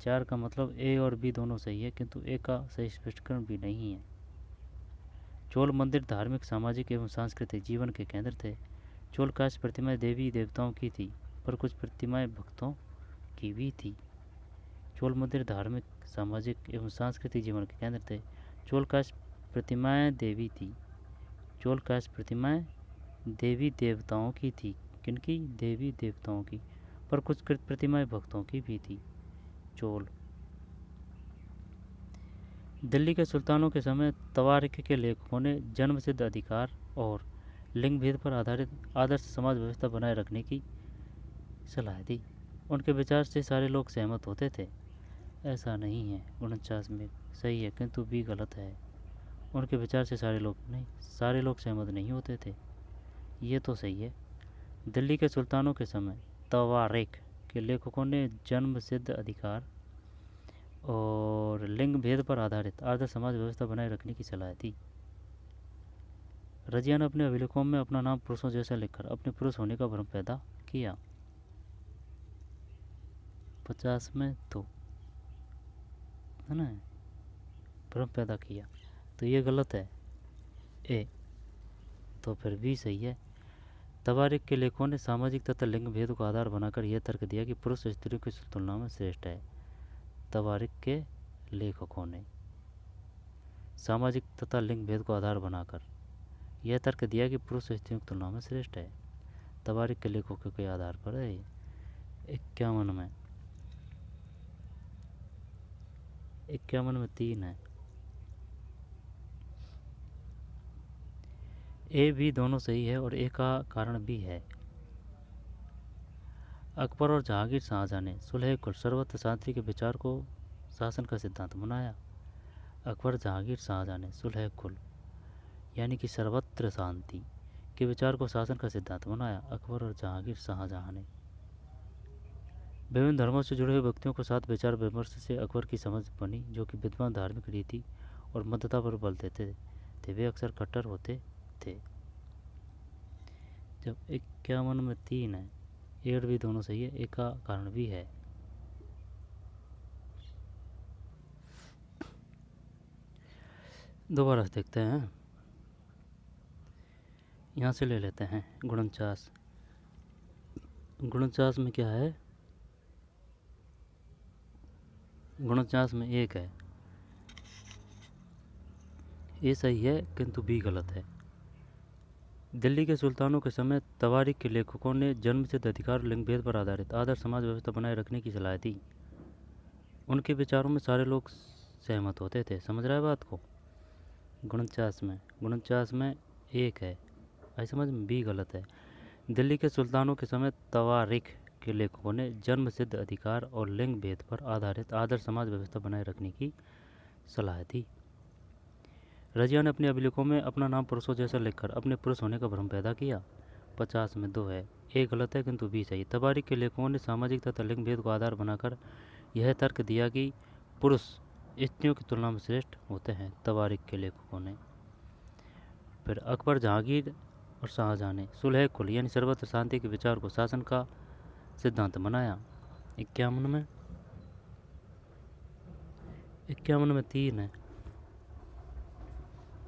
4 का मतलब ए और बी दोनों सही है, किंतु ए का सही स्पष्टीकरण भी नहीं है। चोल मंदिर धार्मिक, सामाजिक एवं सांस्कृतिक जीवन के केंद्र थे। चोल काश प्रतिमाएं देवी देवताओं की थी, पर कुछ प्रतिमाएं भक्तों की भी थी। चोल मंदिर धार्मिक, सामाजिक एवं सांस्कृतिक जीवन के केंद्र थे। चोल काश प्रतिमाएं देवी थी। चोल काश प्रतिमाएं देवी देवताओं की थी। किनकी? देवी देवताओं की, पर कुछ प्रतिमाएं भक्तों की भी थी। चोल। दिल्ली के सुल्तानों के समय तवारीख के लेखकों ने जन्मसिद्ध अधिकार और लिंग भेद पर आधारित आदर्श समाज व्यवस्था बनाए रखने की सलाह दी। उनके विचार से सारे लोग सहमत होते थे। ऐसा नहीं है, 49 में सही है किंतु बी गलत है। उनके विचार से सारे लोग सहमत नहीं होते थे, ये तो सही है। दिल्ली के सुल्तानों के समय तवारीख के लेखकों ने जन्म सिद्ध अधिकार और लिंग भेद पर आधारित आदर्श समाज व्यवस्था बनाए रखने की सलाह दी। रजिया ने अपने अभिलेखों में अपना नाम पुरुषों जैसा लिखकर अपने पुरुष होने का भ्रम पैदा किया। 50 में तो है ना, भ्रम पैदा किया, तो ये गलत है ए, तो फिर भी सही है। तवारीख के लेखकों ने सामाजिक तथा लिंग भेद को आधार बनाकर यह तर्क दिया कि पुरुष स्त्रियों की तुलना में श्रेष्ठ है। तवारीख के लेखकों ने सामाजिक तथा लिंग भेद को आधार बनाकर यह तर्क दिया कि पुरुष स्त्रियों की तुलना में श्रेष्ठ है। तवारीख के लेखकों के आधार पर है। 51 में 3 है। ए भी दोनों सही है और ए का कारण भी है। अकबर और जहांगीर शाहजहां ने सुलह कुल सर्वत्र शांति के विचार को शासन का सिद्धांत बनाया। अकबर जहांगीर शाहजहां ने सुलह कुल यानी कि सर्वत्र शांति के विचार को शासन का सिद्धांत बनाया। अकबर और जहांगीर शाहजहां ने विभिन्न धर्मों से जुड़े हुए व्यक्तियों के साथ विचार विमर्श से अकबर की समझ बनी, जो कि विद्वान धार्मिक रीति और मध्यता पर बल देते थे। वे अक्सर कट्टर होते थे। जब 51 में 3 है, एड भी दोनों सही है, एक का कारण भी है। दोबारा देखते हैं, यहाँ से ले लेते हैं 49। 49 में क्या है? 49 में 1 है, ये सही है किंतु बी गलत है। दिल्ली के सुल्तानों के समय तवारीख के लेखकों ने जन्मसिद्ध अधिकार लिंग भेद पर आधारित आदर्श समाज व्यवस्था बनाए रखने की सलाह दी। उनके विचारों में सारे लोग सहमत होते थे। समझ रहा है बात को? 49 में 1 है, आई समझ में? बी गलत है। दिल्ली के सुल्तानों के समय तवारीख के लेखकों ने जन्म सिद्ध अधिकार और लिंग भेद पर आधारित आदर्श समाज व्यवस्था बनाए रखने की सलाह दी। रजिया ने अपने अभिलेखों में अपना नाम पुरुषों जैसा लिखकर अपने पुरुष होने का भ्रम पैदा किया। 50 में 2 है, ए गलत है किंतु बी सही। तवारीख के लेखकों ने सामाजिक तथा लिंग भेद को आधार बनाकर यह तर्क दिया कि पुरुष स्त्रियों की तुलना में श्रेष्ठ होते हैं। तवारीख के लेखकों ने। फिर अकबर जहांगीर और शाहजहां ने सुलह कुल यानी सर्वत्र शांति के विचार को शासन का सिद्धांत बनाया। 51 में 3 है,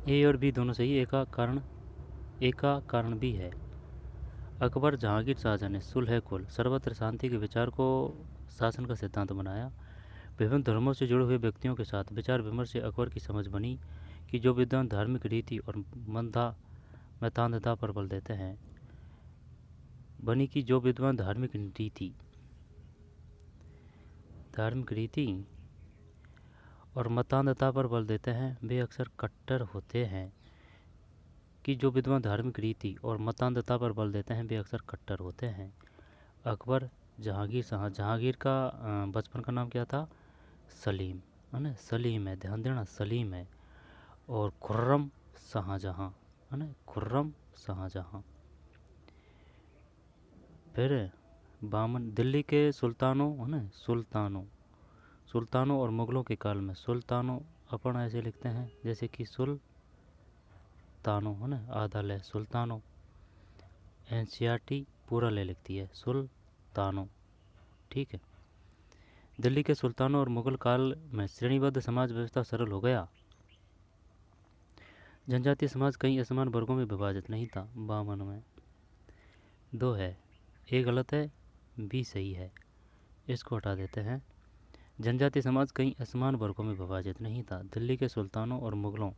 ए और बी दोनों सही, ए का कारण भी है। अकबर जहांगीर शाहजहां ने सुलह कुल सर्वत्र शांति के विचार को शासन का सिद्धांत बनाया। विभिन्न धर्मों से जुड़े हुए व्यक्तियों के साथ विचार विमर्श से अकबर की समझ बनी कि जो विद्वान धार्मिक रीति और मतान्धता पर बल देते हैं और मतान्धता पर बल देते हैं वे अक्सर कट्टर होते हैं। अकबर जहांगीर का बचपन का नाम क्या था? सलीम, है ना? सलीम है, ध्यान देना, सलीम है। और खुर्रम शाहजहां, है ना? खुर्रम शाहजहां। फिर दिल्ली के सुल्तानों, है ना? सुल्तानों और मुगलों के काल में सुल्तानों अपन ऐसे लिखते हैं जैसे कि सुल्तानों, है ना? आधा ले सुल्तानों, एनसीईआरटी पूरा ले लिखती है सुल्तानों, ठीक है। दिल्ली के सुल्तानों और मुगल काल में श्रेणीबद्ध समाज व्यवस्था सरल हो गया। जनजातीय समाज कई असमान वर्गों में विभाजित नहीं था। 52 में 2 है, ए गलत है, बी सही है, इसको हटा देते हैं। जनजातीय समाज कई असमान वर्गों में विभाजित नहीं था। दिल्ली के सुल्तानों और मुगलों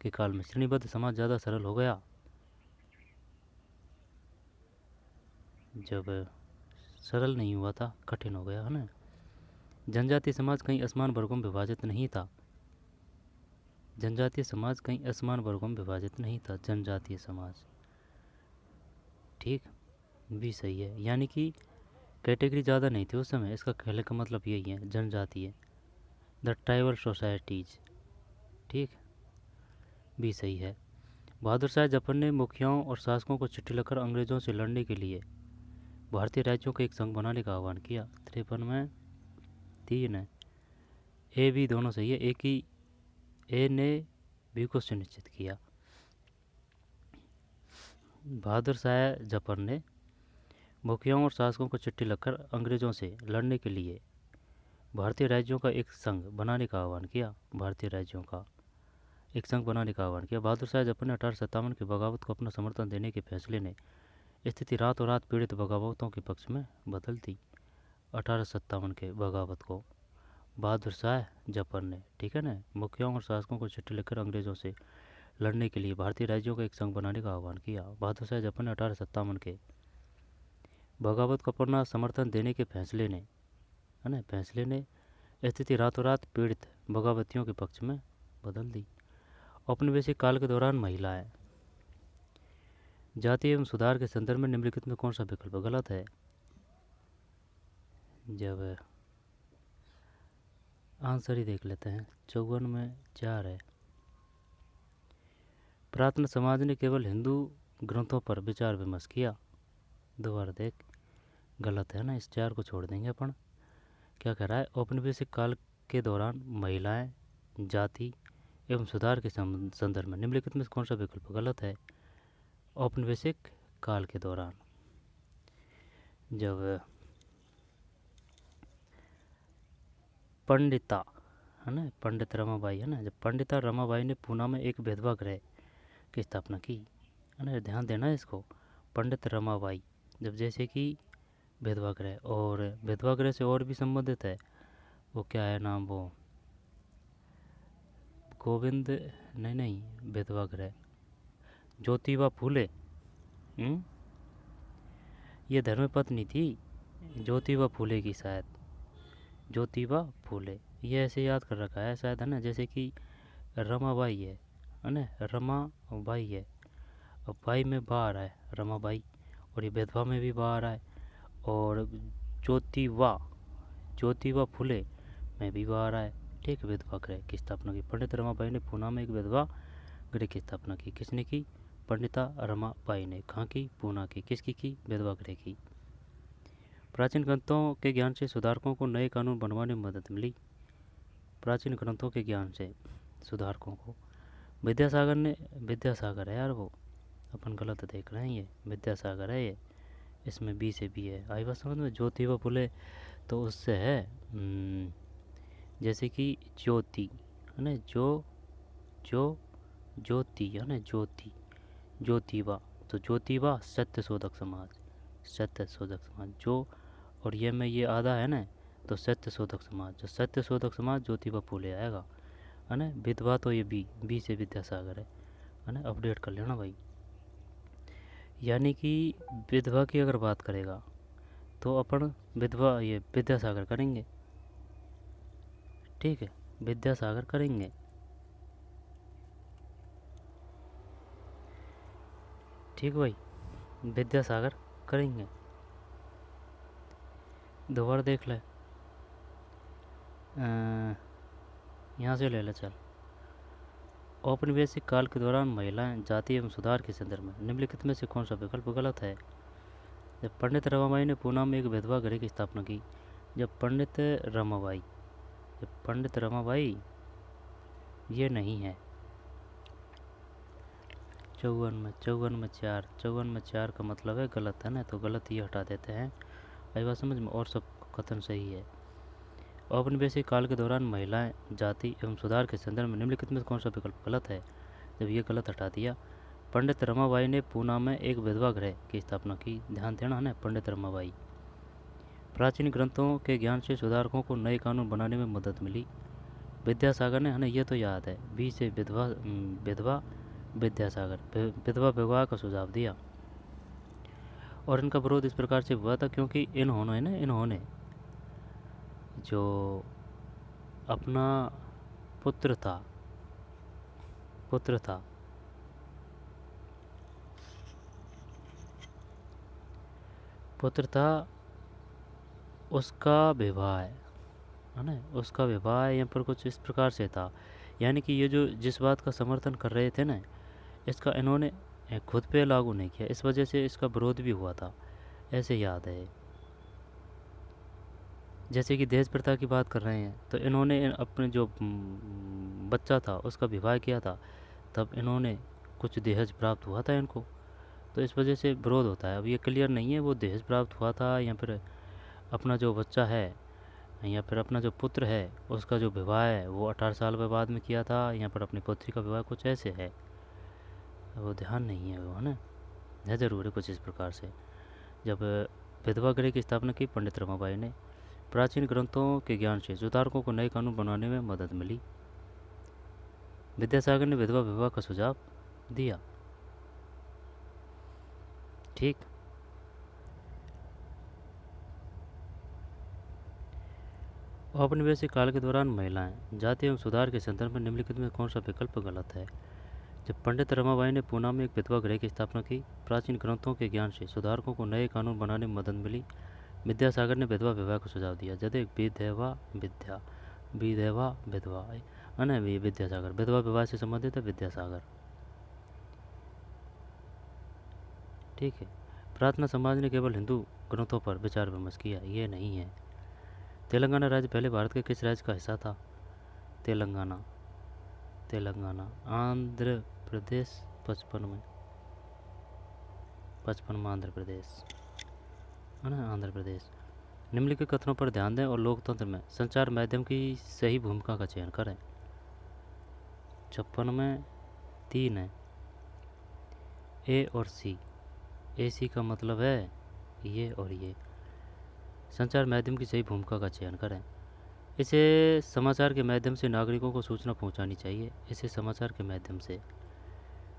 के काल में श्रेणीबद्ध समाज ज़्यादा सरल हो गया। जब सरल नहीं हुआ था, कठिन हो गया, है ना? जनजातीय समाज कई असमान वर्गों में विभाजित नहीं था। जनजातीय समाज ठीक, भी सही है, यानी कि कैटेगरी ज़्यादा नहीं थी उस समय, इसका कहने का मतलब यही है, जनजाति है। द ट्राइबल सोसाइटीज, ठीक, भी सही है। बहादुर शाह जफर ने मुखियाओं और शासकों को चिट्ठी लिखकर अंग्रेजों से लड़ने के लिए भारतीय राज्यों को एक संघ बनाने का आह्वान किया। 53 में 3 है, ए बी दोनों सही है, एक ही ए ने बी को सुनिश्चित किया। बहादुर शाह जफर ने मुखियाओं और शासकों को चिट्ठी लिखकर अंग्रेजों से लड़ने के लिए भारतीय राज्यों का एक संघ बनाने का आह्वान किया। भारतीय राज्यों का एक संघ बनाने का आह्वान किया। बहादुर शाह जफर ने 1857 की बगावत को अपना समर्थन देने के फैसले ने स्थिति रातों रात पीड़ित बगावतों के पक्ष में बदल दी। 1857 के बगावत को बहादुर शाह जफर ने, ठीक है ना, मुखियाओं और शासकों को चिट्ठी लिखकर अंग्रेजों से लड़ने के लिए भारतीय राज्यों का एक संघ बनाने का आह्वान किया। बहादुर शाह जफर ने 1857 के बगावत को अपना समर्थन देने के फैसले ने, है ना, फैसले ने स्थिति रातों रात पीड़ित बगावतियों के पक्ष में बदल दी। औपनिवेशिक काल के दौरान महिलाएं, जाति एवं सुधार के संदर्भ में निम्नलिखित में कौन सा विकल्प गलत है? जब आंसर ही देख लेते हैं। 54 में 4 है। प्रार्थना समाज ने केवल हिंदू ग्रंथों पर विचार विमर्श किया। दोबारा देख, गलत है ना, इस 4 को छोड़ देंगे अपन। क्या कह रहा है? औपनिवेशिक काल के दौरान महिलाएं, जाति एवं सुधार के संदर्भ में निम्नलिखित में कौन सा विकल्प गलत है? औपनिवेशिक काल के दौरान जब पंडिता, है ना, पंडित रमाबाई, है ना, जब पंडिता रमाबाई ने पूना में एक विधवा गृह की स्थापना की, है ना, ध्यान देना है इसको। पंडित रमाबाई, जब जैसे कि विधवा गृह, और विधवा गृह से और भी संबंधित है, वो क्या है नाम, वो गोविंद, नहीं, विधवा गृह ज्योतिबा फूले। ये धर्मपत्नी थी ज्योतिबा फूले की, शायद ज्योतिबा फूले, ये ऐसे याद कर रखा है शायद, है ना, जैसे कि रमाबाई है ना, रमाबाई है, अब बाई में बा आ रहा है रमाबाई, और ये विधवा में भी बा आ रहा है, और ज्योतिबा ज्योतिबा फूले में भी बा आ रहा है, ठीक। विधवा गृह की स्थापना की पंडित रमाबाई ने पूना में एक विधवा गृह की स्थापना की। किसने की? पंडिता रमाबाई ने। कहाँ की? पूना की। किसकी की? विधवा गृह की। प्राचीन ग्रंथों के ज्ञान से सुधारकों को नए कानून बनवाने में मदद मिली। प्राचीन ग्रंथों के ज्ञान से सुधारकों को विद्यासागर है यार, वो अपन गलत देख रहे हैं, ये विद्यासागर है, ये इसमें बी से भी है। आई बात समझ में? ज्योतिबा फुले तो उससे है, जैसे कि ज्योति, है ना, ज्योति, है ना, ज्योतिबा, तो ज्योतिबा सत्य शोधक समाज जो, और ये में ये आधा है ना, तो सत्य शोधक समाज, जो सत्य शोधक समाज ज्योतिबा फूले आएगा, है ना। विधवा तो ये बी से विद्यासागर है ना, अपडेट कर लेना भाई। यानी कि विधवा की अगर बात करेगा तो अपन विधवा ये विद्यासागर करेंगे, ठीक है, विद्यासागर करेंगे, ठीक भाई, विद्यासागर करेंगे। दोबारा देख ले, यहाँ से ले ले चल। औपनिवेशिक काल के दौरान महिलाएं, जाति एवं सुधार के संदर्भ में निम्नलिखित में से कौन सा विकल्प गलत है? जब पंडित रमाबाई ने पूना में एक विधवा गृह की स्थापना की। जब पंडित रमाबाई ये नहीं है। 54 में 4 का मतलब है गलत, है ना, तो गलत ये हटा देते हैं। आई बात समझ में? और सब कथन सही है। औपनिवेशिक काल के दौरान महिलाएं, जाति एवं सुधार के संदर्भ में निम्नलिखित में कौन सा विकल्प गलत है? जब ये गलत हटा दिया। पंडित रमाबाई ने पूना में एक विधवा गृह की स्थापना की। ध्यान देना, है ना, पंडित रमाबाई। प्राचीन ग्रंथों के ज्ञान से सुधारकों को नए कानून बनाने में मदद मिली। विद्यासागर ने, है ना, ये तो याद है, बी से विधवा विद्यासागर विधवा विवाह का सुझाव दिया। और इनका विरोध इस प्रकार से हुआ था क्योंकि इन्होंने जो अपना पुत्र था पुत्र था पुत्र था उसका विवाह है ना, उसका विवाह यहाँ पर कुछ इस प्रकार से था। यानी कि ये जो जिस बात का समर्थन कर रहे थे ना, इसका इन्होंने खुद पे लागू नहीं किया, इस वजह से इसका विरोध भी हुआ था, ऐसे याद है। जैसे कि दहेज प्रथा की बात कर रहे हैं, तो इन्होंने अपने जो बच्चा था उसका विवाह किया था, तब इन्होंने कुछ दहेज प्राप्त हुआ था इनको, तो इस वजह से विरोध होता है। अब ये क्लियर नहीं है वो दहेज प्राप्त हुआ था या फिर अपना जो बच्चा है या फिर अपना जो पुत्र है उसका जो विवाह है वो 18 साल के बाद में किया था, या फिर अपनी पुत्री का विवाह, कुछ ऐसे है, वो ध्यान नहीं है वो, है ना। है ज़रूर है कुछ इस प्रकार से। जब विधवा गृह की स्थापना की पंडित रमाबाई ने, प्राचीन ग्रंथों के ज्ञान से सुधारकों को नए कानून बनाने में मदद मिली। विद्यासागर ने विधवा विवाह का सुझाव दिया। ठीक। औपनिवेशिक काल के दौरान महिलाएं जाति एवं सुधार के संदर्भ में निम्नलिखित में कौन सा विकल्प गलत है। जब पंडित रमाबाई ने पूना में एक विधवा गृह की स्थापना की, प्राचीन ग्रंथों के ज्ञान से सुधारकों को नए कानून बनाने में मदद मिली। विद्यासागर ने विधवा विवाह का सुझाव दिया। जब एक विधवा विद्या विधवा विधवा है विद्यासागर, विधवा विवाह से संबंधित है विद्यासागर। ठीक है। प्रार्थना समाज ने केवल हिंदू ग्रंथों पर विचार विमर्श किया, ये नहीं है। तेलंगाना राज्य पहले भारत के किस राज्य का हिस्सा था। तेलंगाना तेलंगाना आंध्र प्रदेश 55 में, 55 में आंध्र प्रदेश, है ना, आंध्र प्रदेश। निम्नलिखित कथनों पर ध्यान दें और लोकतंत्र में संचार माध्यम की सही भूमिका का चयन करें। 56 में 3 है, ए और सी। ए सी का मतलब है ये और ये। संचार माध्यम की सही भूमिका का चयन करें। इसे समाचार के माध्यम से नागरिकों को सूचना पहुंचानी चाहिए। इसे समाचार के माध्यम से।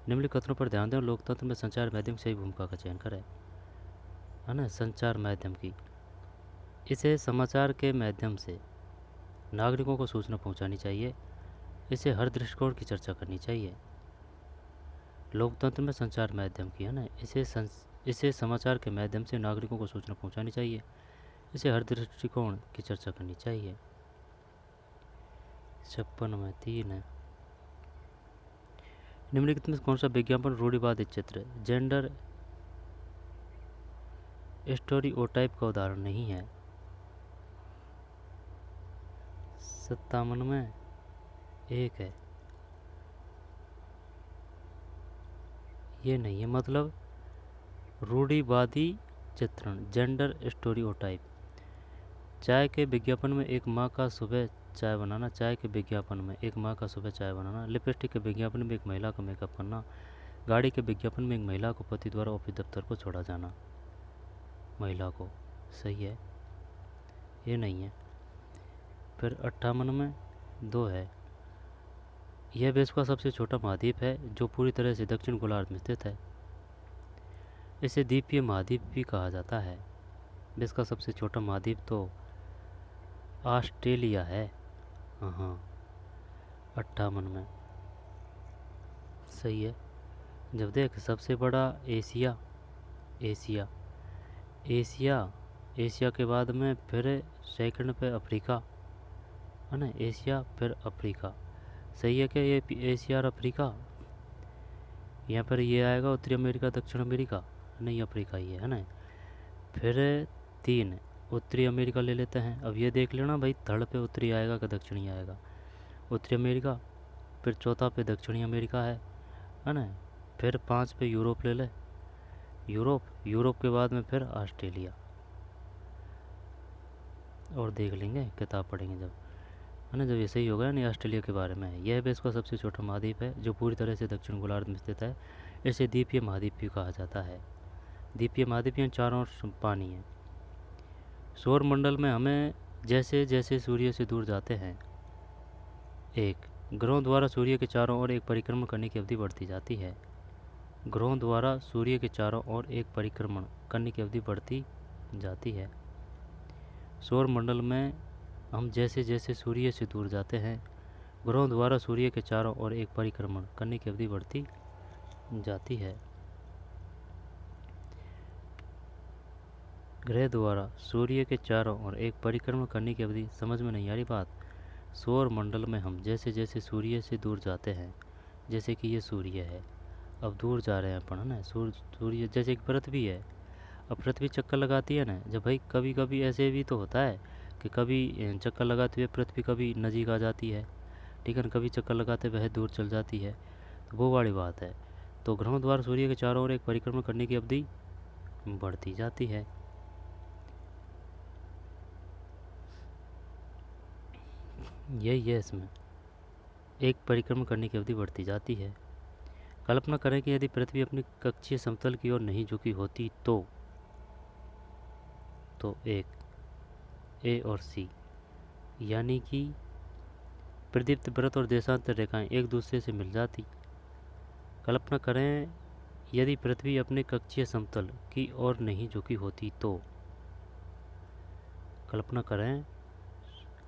निम्नलिखित कथनों पर ध्यान दें और लोकतंत्र में संचार माध्यम की सही भूमिका का चयन करें, है ना। संचार माध्यम की, इसे समाचार के माध्यम से नागरिकों को सूचना पहुंचानी चाहिए। इसे हर दृष्टिकोण की चर्चा करनी चाहिए। लोकतंत्र में संचार माध्यम की, है ना, इसे समाचार के माध्यम से नागरिकों को सूचना पहुंचानी चाहिए। इसे हर दृष्टिकोण की चर्चा करनी चाहिए। 56 में 3 है। निम्नलिखित में कौन सा विज्ञापन रूढ़िवादी चित्र जेंडर स्टोरियोटाइप का उदाहरण नहीं है। 57 में 1 है, ये नहीं है। मतलब रूढ़िवादी चित्रण जेंडर स्टोरियोटाइप। चाय के विज्ञापन में एक माँ का सुबह चाय बनाना, चाय के विज्ञापन में एक माँ का सुबह चाय बनाना। लिपस्टिक के विज्ञापन में एक महिला का मेकअप करना। गाड़ी के विज्ञापन में एक महिला को पति द्वारा ऑफिस दफ्तर को छोड़ा जाना। महिला को, सही है, ये नहीं है। फिर 58 में 2 है। यह विश्व का सबसे छोटा महाद्वीप है जो पूरी तरह से दक्षिण गोलार्ध में स्थित है। इसे द्वीपीय महाद्वीप भी कहा जाता है। विश्व का सबसे छोटा महाद्वीप तो ऑस्ट्रेलिया है। हाँ, 58 में सही है। जब देख सबसे बड़ा एशिया, एशिया एशिया एशिया के बाद में फिर सेकंड पे अफ्रीका, है ना, एशिया फिर अफ्रीका। सही है क्या ये एशिया और अफ्रीका। यहाँ पर ये आएगा उत्तरी अमेरिका दक्षिण अमेरिका, नहीं अफ्रीका ही है ना। फिर 3 उत्तरी अमेरिका ले लेते हैं। अब ये देख लेना भाई, थर्ड पे उत्तरी आएगा कि दक्षिणी आएगा। उत्तरी अमेरिका, फिर चौथा पे दक्षिणी अमेरिका है ना। फिर 5 पे यूरोप ले ले, यूरोप के बाद में फिर ऑस्ट्रेलिया। और देख लेंगे किताब पढ़ेंगे जब, है ना, जब ये सही होगा नहीं ऑस्ट्रेलिया के बारे में। यह विश्व का सबसे छोटा महाद्वीप है जो पूरी तरह से दक्षिण गोलार्ध में स्थित है। इसे द्वीपीय महाद्वीप भी कहा जाता है। द्वीपीय महाद्वीप यहाँ चारों ओर पानी है। सौर मंडल में हमें जैसे जैसे सूर्य से दूर जाते हैं, एक ग्रहों द्वारा सूर्य के चारों ओर एक परिक्रमण करने की अवधि बढ़ती जाती है। ग्रहों द्वारा सूर्य के चारों ओर एक परिक्रमण करने की अवधि बढ़ती जाती है। सौर मंडल में हम जैसे जैसे सूर्य से दूर जाते हैं, ग्रहों द्वारा सूर्य के चारों ओर एक परिक्रमण करने की अवधि बढ़ती जाती है। ग्रह द्वारा सूर्य के चारों ओर एक परिक्रमा करने की अवधि समझ में नहीं आ रही बात। सौर मंडल में हम जैसे जैसे सूर्य से दूर जाते हैं, जैसे कि ये सूर्य है, अब दूर जा रहे हैं अपन, है ना। सूर्य जैसे कि पृथ्वी है, अब पृथ्वी चक्कर लगाती है ना, जब भाई कभी कभी ऐसे भी तो होता है कि कभी चक्कर लगाते हुए पृथ्वी कभी नज़दीक आ जाती है, ठीक है ना, कभी चक्कर लगाते वह दूर चल जाती है, तो वो वाली बात है। तो ग्रहों द्वारा सूर्य के चारों ओर एक परिक्रमा करने की अवधि बढ़ती जाती है। यही है इसमें, एक परिक्रमा करने की अवधि बढ़ती जाती है। कल्पना करें कि यदि पृथ्वी अपनी कक्षीय समतल की ओर नहीं झुकी होती तो एक ए और सी, यानी कि प्रदीप्त वृत्त और देशांतर रेखाएं एक दूसरे से मिल जाती। कल्पना करें यदि पृथ्वी अपने कक्षीय समतल की ओर नहीं झुकी होती तो, कल्पना करें,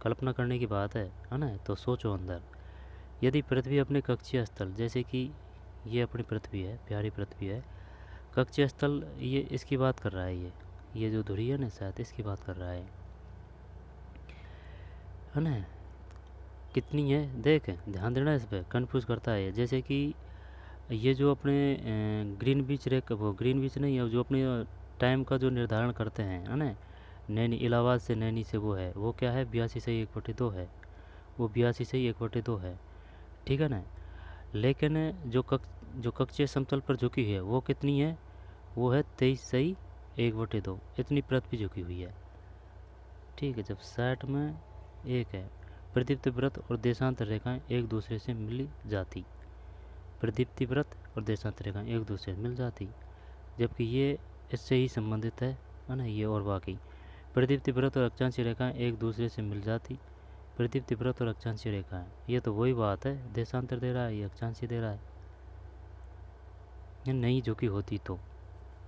कल्पना करने की बात है ना। तो सोचो अंदर, यदि पृथ्वी अपने कक्षीय स्थल, जैसे कि ये अपनी पृथ्वी है, प्यारी पृथ्वी है, कक्षीय स्थल ये इसकी बात कर रहा है, ये जो धुरी है ना शायद इसकी बात कर रहा है ना। कितनी है देख, ध्यान देना इस पर, कन्फ्यूज़ करता है ये। जैसे कि ये जो अपने ग्रीन बीच रेखा, वो ग्रीन बीच नहीं है, जो अपने टाइम का जो निर्धारण करते हैं, है ना, नैनी इलाहाबाद से नैनी से, वो है, वो क्या है 82/1/2 है, वो 82/1/2 है, ठीक है ना। लेकिन जो कक्षीय समतल पर झुकी है वो कितनी है, वो है 23/1/2, इतनी पृथ्वी झुकी हुई है, ठीक है। जब 60 में एक है, प्रदीप्त व्रत और देशांतर रेखाएं एक दूसरे से मिल जाती, प्रदीप्ति व्रत और देशांतर रेखाएं एक दूसरे से मिल जाती, जबकि ये इससे ही संबंधित है ना, ये और बाकी प्रदीप्ति व्रत और अक्षांशीय रेखाएं एक दूसरे से मिल जाती, प्रदीप्ति व्रत और अक्षांशीय रेखाएं, ये तो वही बात है, देशांतर दे रहा है, ये अक्षांशीय दे रहा है। ये नहीं झुकी होती तो,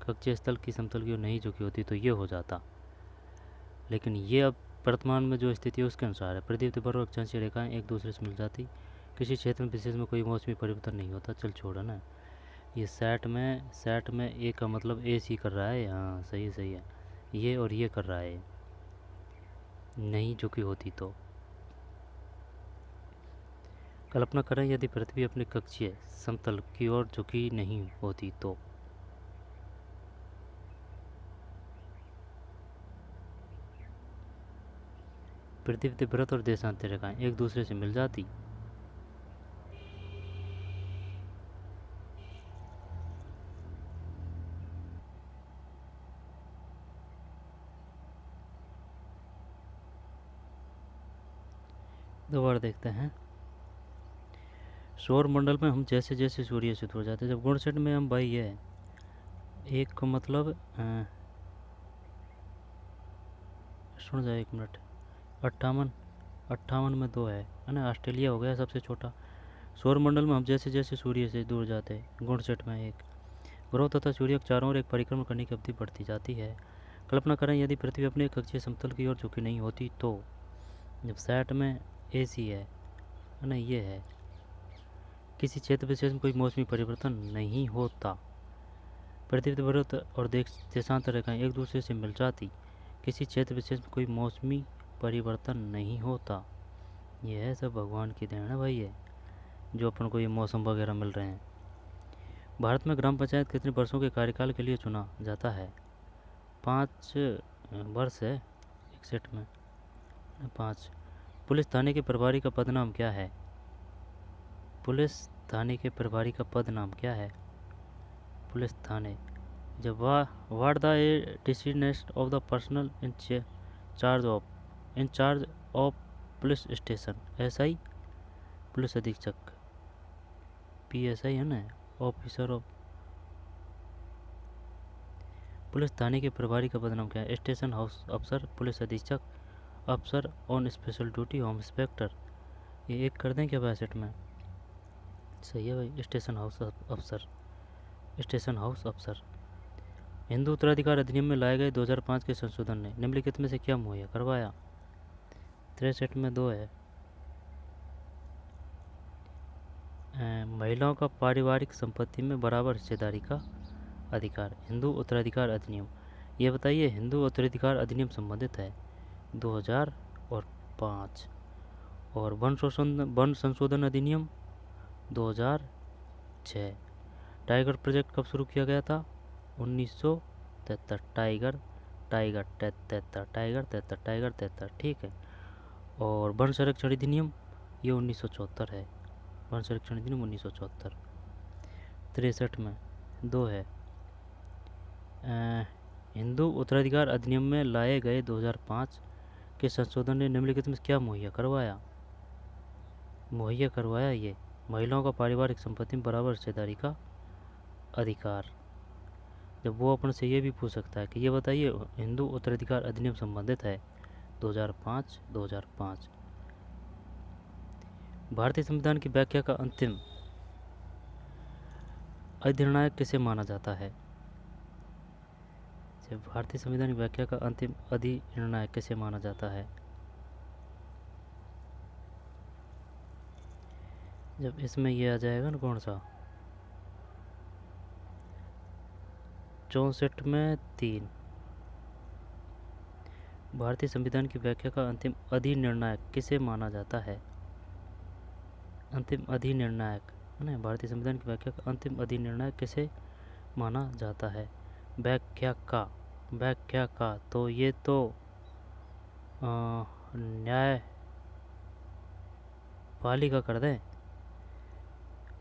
कक्षीय स्थल की समतल की ओर नहीं झुकी होती तो ये हो जाता, लेकिन ये अब वर्तमान में जो स्थिति है उसके अनुसार है, प्रदीप्ति व्रत और अक्षांशीय रेखाएं एक दूसरे से मिल जाती, किसी क्षेत्र में विशेष में कोई मौसमी परिवर्तन नहीं होता। चल छोड़ो ना, ये सेट में ए का मतलब ए सी कर रहा है, हाँ सही है, ये और ये कर रहा है, नहीं झुकी होती तो। कल्पना करें यदि पृथ्वी अपने कक्षीय समतल की ओर झुकी नहीं होती तो, पृथ्वी व्रत और देशांतर रेखाएं एक दूसरे से मिल जाती। दोबारा देखते हैं, सौर मंडल में हम जैसे जैसे सूर्य से दूर जाते हैं, जब गुण सेट में हम भाई ये एक का मतलब सुन जाए एक मिनट, 58 58 में 2 है ना, ऑस्ट्रेलिया हो गया सबसे छोटा। सौर मंडल में हम जैसे जैसे सूर्य से दूर जाते हैं, गुण सेट में एक ग्रह तथा सूर्य के चारों ओर एक परिक्रमा करने की अवधि बढ़ती जाती है। कल्पना करें यदि पृथ्वी अपने कक्षीय समतल की ओर झुकी नहीं होती तो, जब 60 में ए सी है ना, ये है, किसी क्षेत्र विशेष में कोई मौसमी परिवर्तन नहीं होता, पृथ्वी व्रत और देशांतर रेखाएं एक दूसरे से मिल जाती, किसी क्षेत्र विशेष में कोई मौसमी परिवर्तन नहीं होता। यह है सब भगवान की देन है भाई, ये जो अपन को ये मौसम वगैरह मिल रहे हैं। भारत में ग्राम पंचायत कितने वर्षों के कार्यकाल के लिए चुना जाता है? 5 वर्ष है एक सेट में, 5। पुलिस थाने के प्रभारी का पद नाम क्या है? पुलिस थाने के प्रभारी का पद नाम क्या है? पुलिस थाने, जब what the designation of the personal in charge of police station, SI, police अधीक्षक, पीएसआई है ना, ऑफिसर ऑफ। पुलिस थाने के प्रभारी का पद नाम क्या है? स्टेशन हाउस अफसर, पुलिस अधीक्षक, अफसर on special duty, home inspector. ये एक कर दें क्या बैसेट में? सही है भाई, स्टेशन हाउस अफसर, स्टेशन हाउस अफसर। हिंदू उत्तराधिकार अधिनियम में लाए गए 2005 के संशोधन ने निम्नलिखित में से क्या मुहैया करवाया? 63 में 2 है। महिलाओं का पारिवारिक संपत्ति में बराबर हिस्सेदारी का अधिकार, हिंदू उत्तराधिकार अधिनियम। ये बताइए हिंदू उत्तराधिकार अधिनियम संबंधित है 2005। और वन संशोधन अधिनियम 2006। टाइगर प्रोजेक्ट कब शुरू किया गया था? 1973। टाइगर टाइगर 73 टाइगर 73 टाइगर 73, ठीक है। और वन संरक्षण अधिनियम ये 1974 है। वन संरक्षण अधिनियम 1974। 63 में 2 है। हिंदू उत्तराधिकार अधिनियम में लाए गए 2005 के संशोधन ने निम्नलिखित में क्या मुहैया करवाया? ये महिलाओं का पारिवारिक संपत्ति में बराबर हिस्सेदारी का अधिकार। जब वो अपन से ये भी पूछ सकता है कि ये बताइए हिंदू उत्तराधिकार अधिनियम संबंधित है 2005। भारतीय संविधान की व्याख्या का अंतिम अधिनिर्णायक किसे माना जाता है? जब भारतीय संविधान की व्याख्या का अंतिम अधिनिर्णायक किसे माना जाता है? जब इसमें ये आ जाएगा ना, कौन सा, 64 में 3। भारतीय संविधान की व्याख्या का अंतिम अधिनिर्णायक किसे माना जाता है? अंतिम अधिनिर्णायक है ना, भारतीय संविधान की व्याख्या का अंतिम अधिनिर्णायक किसे माना जाता है? व्याख्या का तो ये तो न्यायपालिका कर दें।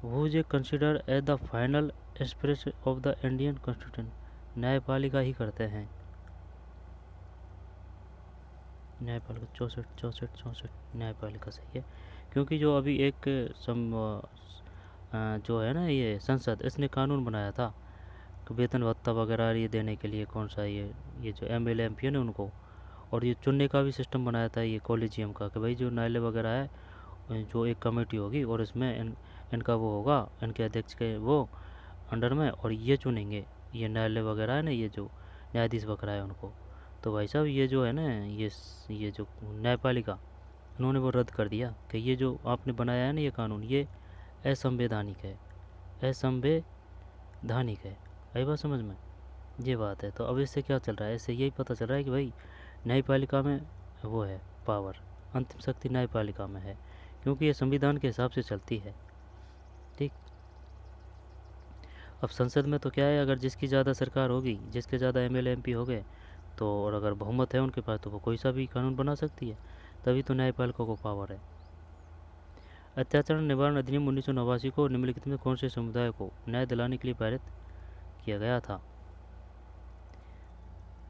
वो जो consider as the final expression of the Indian constitution, न्यायपालिका ही करते हैं। न्यायपालिका 64 न्यायपालिका सही है। क्योंकि जो अभी एक जो है ना ये संसद, इसने कानून बनाया था कि वेतन भत्ता वगैरह ये देने के लिए कौन सा ये जो एमएलए एमपी है ना उनको, और ये चुनने का भी सिस्टम बनाया था ये कॉलेजियम का, कि भाई जो न्यायालय वगैरह है जो एक कमेटी होगी और इसमें इनका वो होगा, इनके अध्यक्ष के वो अंडर में, और ये चुनेंगे ये न्यायालय वगैरह है ना, ये जो न्यायाधीश वगैरह है उनको। तो भाई साहब ये जो है ना ये जो न्यायपालिका, उन्होंने वो रद्द कर दिया कि ये जो आपने बनाया है ना ये कानून, ये असंवैधानिक है, असंवैधानिक है। आई बात समझ में? ये बात है। तो अब इससे क्या चल रहा है? इससे यही पता चल रहा है कि भाई न्यायपालिका में वो है पावर, अंतिम शक्ति न्यायपालिका में है, क्योंकि ये संविधान के हिसाब से चलती है। ठीक। अब संसद में तो क्या है, अगर जिसकी ज़्यादा सरकार होगी, जिसके ज़्यादा एमएलए एमपी हो गए तो, और अगर बहुमत है उनके पास, तो वो कोई सा भी कानून बना सकती है। तभी तो न्यायपालिका को पावर है। अत्याचार निवारण अधिनियम 1989 को निम्नलिखित में कौन से समुदाय को न्याय दिलाने के लिए पारित किया गया था?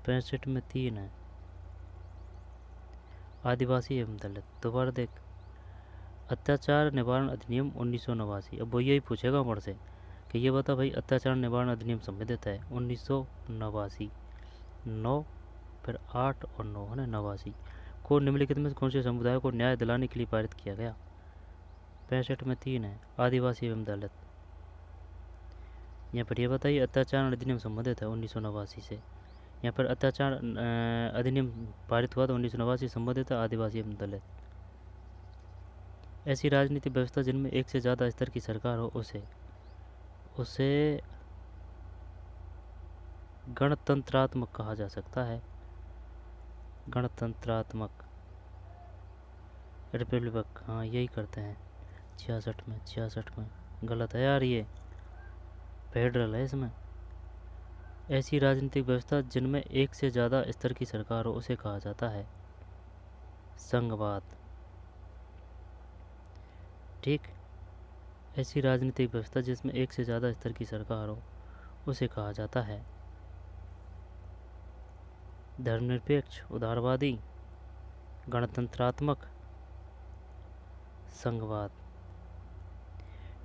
65 में 3 है। आदिवासी एवं दलित। दोबारा देख, अत्याचार निवारण अधिनियम 1989। अब वो यही पूछेगा हमारे से कि ये बता भाई अत्याचार निवारण अधिनियम संबंधित है 1989। 9 फिर 8 और 9 है ना, 89 को निम्नलिखित में कौन से समुदाय को न्याय दिलाने के लिए पारित किया गया? 65 में 3 है। आदिवासी एवं दलित। यहाँ पर ये बताइए अत्याचार अधिनियम संबंधित है 1989 से। यहाँ पर अत्याचार अधिनियम पारित हुआ था 1989, संबंधित है आदिवासी एवं दलित। ऐसी राजनीतिक व्यवस्था जिनमें एक से ज़्यादा स्तर की सरकार हो उसे गणतंत्रात्मक कहा जा सकता है। गणतंत्रात्मक, रिपब्लिक, हाँ यही करते हैं। 66 में गलत है यार, ये फेडरल है इसमें। ऐसी राजनीतिक व्यवस्था जिनमें एक से ज़्यादा स्तर की सरकार हो उसे कहा जाता है संघवाद। ठीक। ऐसी राजनीतिक व्यवस्था जिसमें एक से ज़्यादा स्तर की सरकार हो उसे कहा जाता है धर्मनिरपेक्ष, उदारवादी, गणतंत्रात्मक, संघवाद।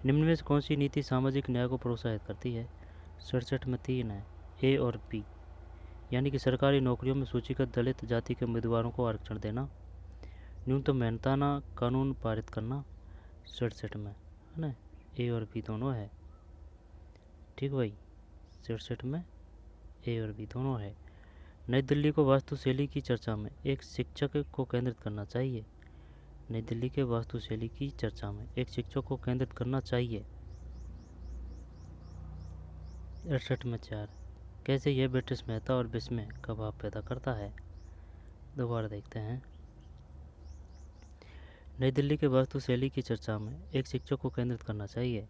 निम्न में से कौन सी नीति सामाजिक न्याय को प्रोत्साहित करती है? 67 में 3 है। ए और बी, यानी कि सरकारी नौकरियों में सूचीगत दलित जाति के उम्मीदवारों को आरक्षण देना, न्यूनतम मेहनताना कानून पारित करना। 67 में है ना, ए और बी दोनों है। ठीक भाई, 67 में ए और बी दोनों है। नई दिल्ली को वास्तुशैली की चर्चा में एक शिक्षक को केंद्रित करना चाहिए। नई दिल्ली के वास्तुशैली की चर्चा में एक शिक्षक को केंद्रित करना चाहिए। 68 में 4, कैसे यह ब्रिटिश मेहता और विस्मय का भाव पैदा करता है। दोबारा देखते हैं। नई दिल्ली के वास्तुशैली की चर्चा में एक शिक्षक को केंद्रित करना चाहिए।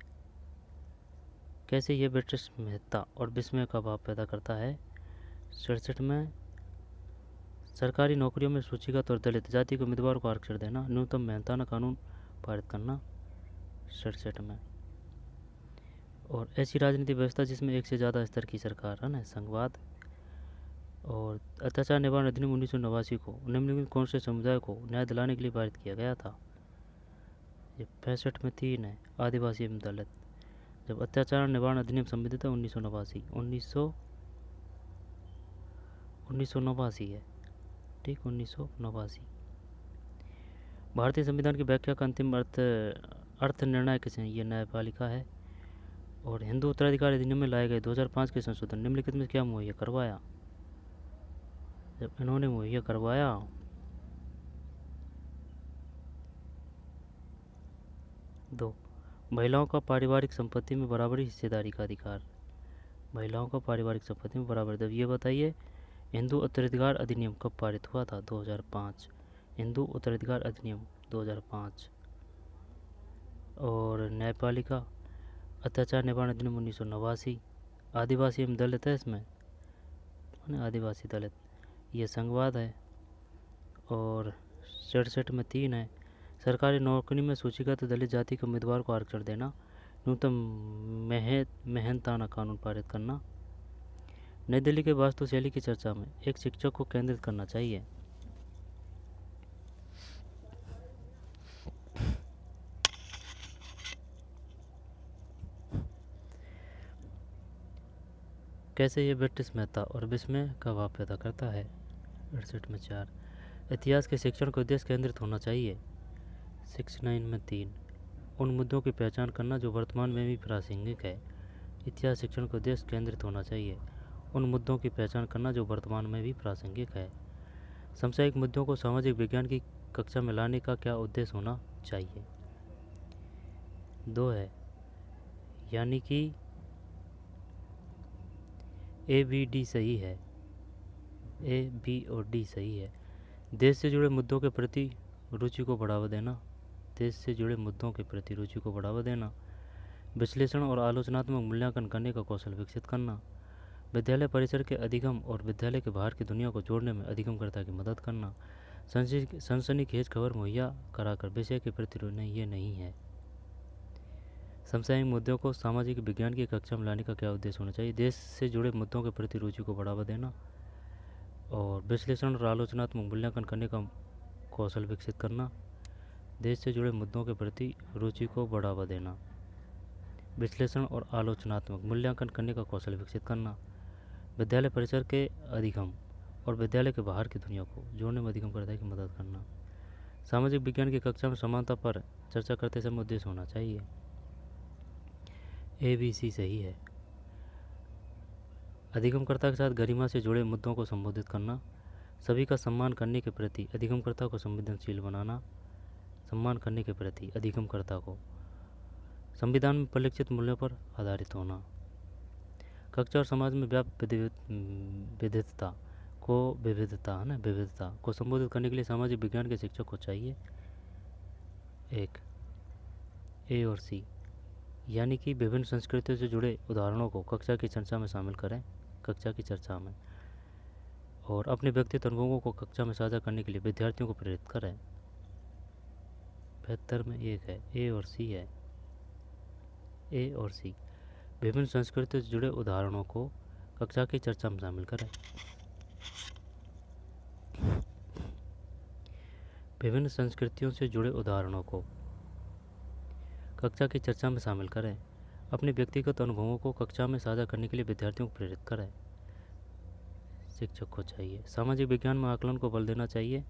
कैसे यह ब्रिटिश मेहता और विस्मय का भाव पैदा करता है। 67 में सरकारी नौकरियों में सूचीगत और दलित जाति के उम्मीदवारों को आरक्षण देना, न्यूनतम मेहनताना कानून पारित करना। 67 में और ऐसी राजनीतिक व्यवस्था जिसमें एक से ज़्यादा स्तर की सरकार है ना, संघवाद। और अत्याचार निवारण अधिनियम 1989 को निम्नलिखित कौन से समुदाय को न्याय दिलाने के लिए पारित किया गया था। ये 65 में 3 है, आदिवासी एवं दलित। जब अत्याचार निवारण अधिनियम संबंधित है 1989 है, ठीक, 1989। भारतीय संविधान की व्याख्या का अंतिम अर्थ निर्णय किसे, ये न्यायपालिका है। और हिंदू उत्तराधिकार अधिनियम में लाए गए 2005 के संशोधन निम्नलिखित में क्या मुहैया करवाया। जब इन्होंने मुहैया करवाया 2, महिलाओं का पारिवारिक संपत्ति में बराबरी हिस्सेदारी का अधिकार। महिलाओं का पारिवारिक संपत्ति में बराबर। जब ये बताइए हिंदू उत्तराधिकार अधिनियम कब पारित हुआ था। 2005। हिंदू उत्तराधिकार अधिनियम 2005। और न्यायपालिका अत्याचार निवारण अधिनियम 1989। आदिवासी एवं दलित है इसमें, आदिवासी दलित, ये संघवाद है। और 67 में 3 है, सरकारी नौकरी में सूचीगत दलित जाति के उम्मीदवार को आरक्षण देना, न्यूनतम मेहनताना कानून पारित करना। नई दिल्ली के वास्तुशैली की चर्चा में एक शिक्षक को केंद्रित करना चाहिए। कैसे ये ब्रिटिश मेहता और विस्मय का भाव पैदा करता है। 68 में 4, इतिहास के शिक्षण को उद्देश्य केंद्रित होना चाहिए। 69 में 3, उन मुद्दों की पहचान करना जो वर्तमान में भी प्रासंगिक है। इतिहास शिक्षण को उद्देश्य केंद्रित होना चाहिए, उन मुद्दों की पहचान करना जो वर्तमान में भी प्रासंगिक है। समसामयिक मुद्दों को सामाजिक विज्ञान की कक्षा में लाने का क्या उद्देश्य होना चाहिए। 2 है, यानी कि ए बी डी सही है, ए बी और डी सही है। देश से जुड़े मुद्दों के प्रति रुचि को बढ़ावा देना, देश से जुड़े मुद्दों के प्रति रुचि को बढ़ावा देना, विश्लेषण और आलोचनात्मक मूल्यांकन करने का कौशल विकसित करना, विद्यालय परिसर के अधिगम और विद्यालय के बाहर की दुनिया को जोड़ने में अधिगमकर्ता की मदद करना, सनसनीखेज खबर मुहैया कराकर विषय के प्रति ये नहीं है। समसामयिक मुद्दों को सामाजिक विज्ञान की कक्षा में लाने का क्या उद्देश्य होना चाहिए। देश से जुड़े मुद्दों के प्रति रुचि को बढ़ावा देना और विश्लेषण और आलोचनात्मक मूल्यांकन करने का कौशल विकसित करना, देश से जुड़े मुद्दों के प्रति रुचि को बढ़ावा देना, विश्लेषण और आलोचनात्मक मूल्यांकन करने का कौशल विकसित करना, विद्यालय परिसर के अधिगम और विद्यालय के बाहर की दुनिया को जोड़ने में अधिगमकर्ता की मदद करना। सामाजिक विज्ञान की कक्षा में समानता पर चर्चा करते समय उद्देश्य होना चाहिए। ए बी सी सही है। अधिगमकर्ता के साथ गरिमा से जुड़े मुद्दों को संबोधित करना, सभी का सम्मान करने के प्रति अधिगमकर्ता को संवेदनशील बनाना, सम्मान करने के प्रति अधिगमकर्ता को, संविधान में परिलक्षित मूल्यों पर आधारित होना, कक्षा और समाज में व्याप्त विविधता को संबोधित करने के लिए सामाजिक विज्ञान के शिक्षक को चाहिए। 1, ए और सी, यानी कि विभिन्न संस्कृतियों से जुड़े उदाहरणों को कक्षा की चर्चा में शामिल करें, कक्षा की चर्चा में, और अपने व्यक्तिगत अनुभवों को कक्षा में साझा करने के लिए विद्यार्थियों को प्रेरित करें। 72 में 1 है, ए और सी है, ए और सी, विभिन्न संस्कृतियों से जुड़े उदाहरणों को कक्षा की चर्चा में शामिल करें। विभिन्न संस्कृतियों से जुड़े उदाहरणों को कक्षा की चर्चा में शामिल करें, अपने व्यक्तिगत अनुभवों को कक्षा में साझा करने के लिए विद्यार्थियों को प्रेरित करें। शिक्षक को चाहिए। सामाजिक विज्ञान में आकलन को बल देना चाहिए।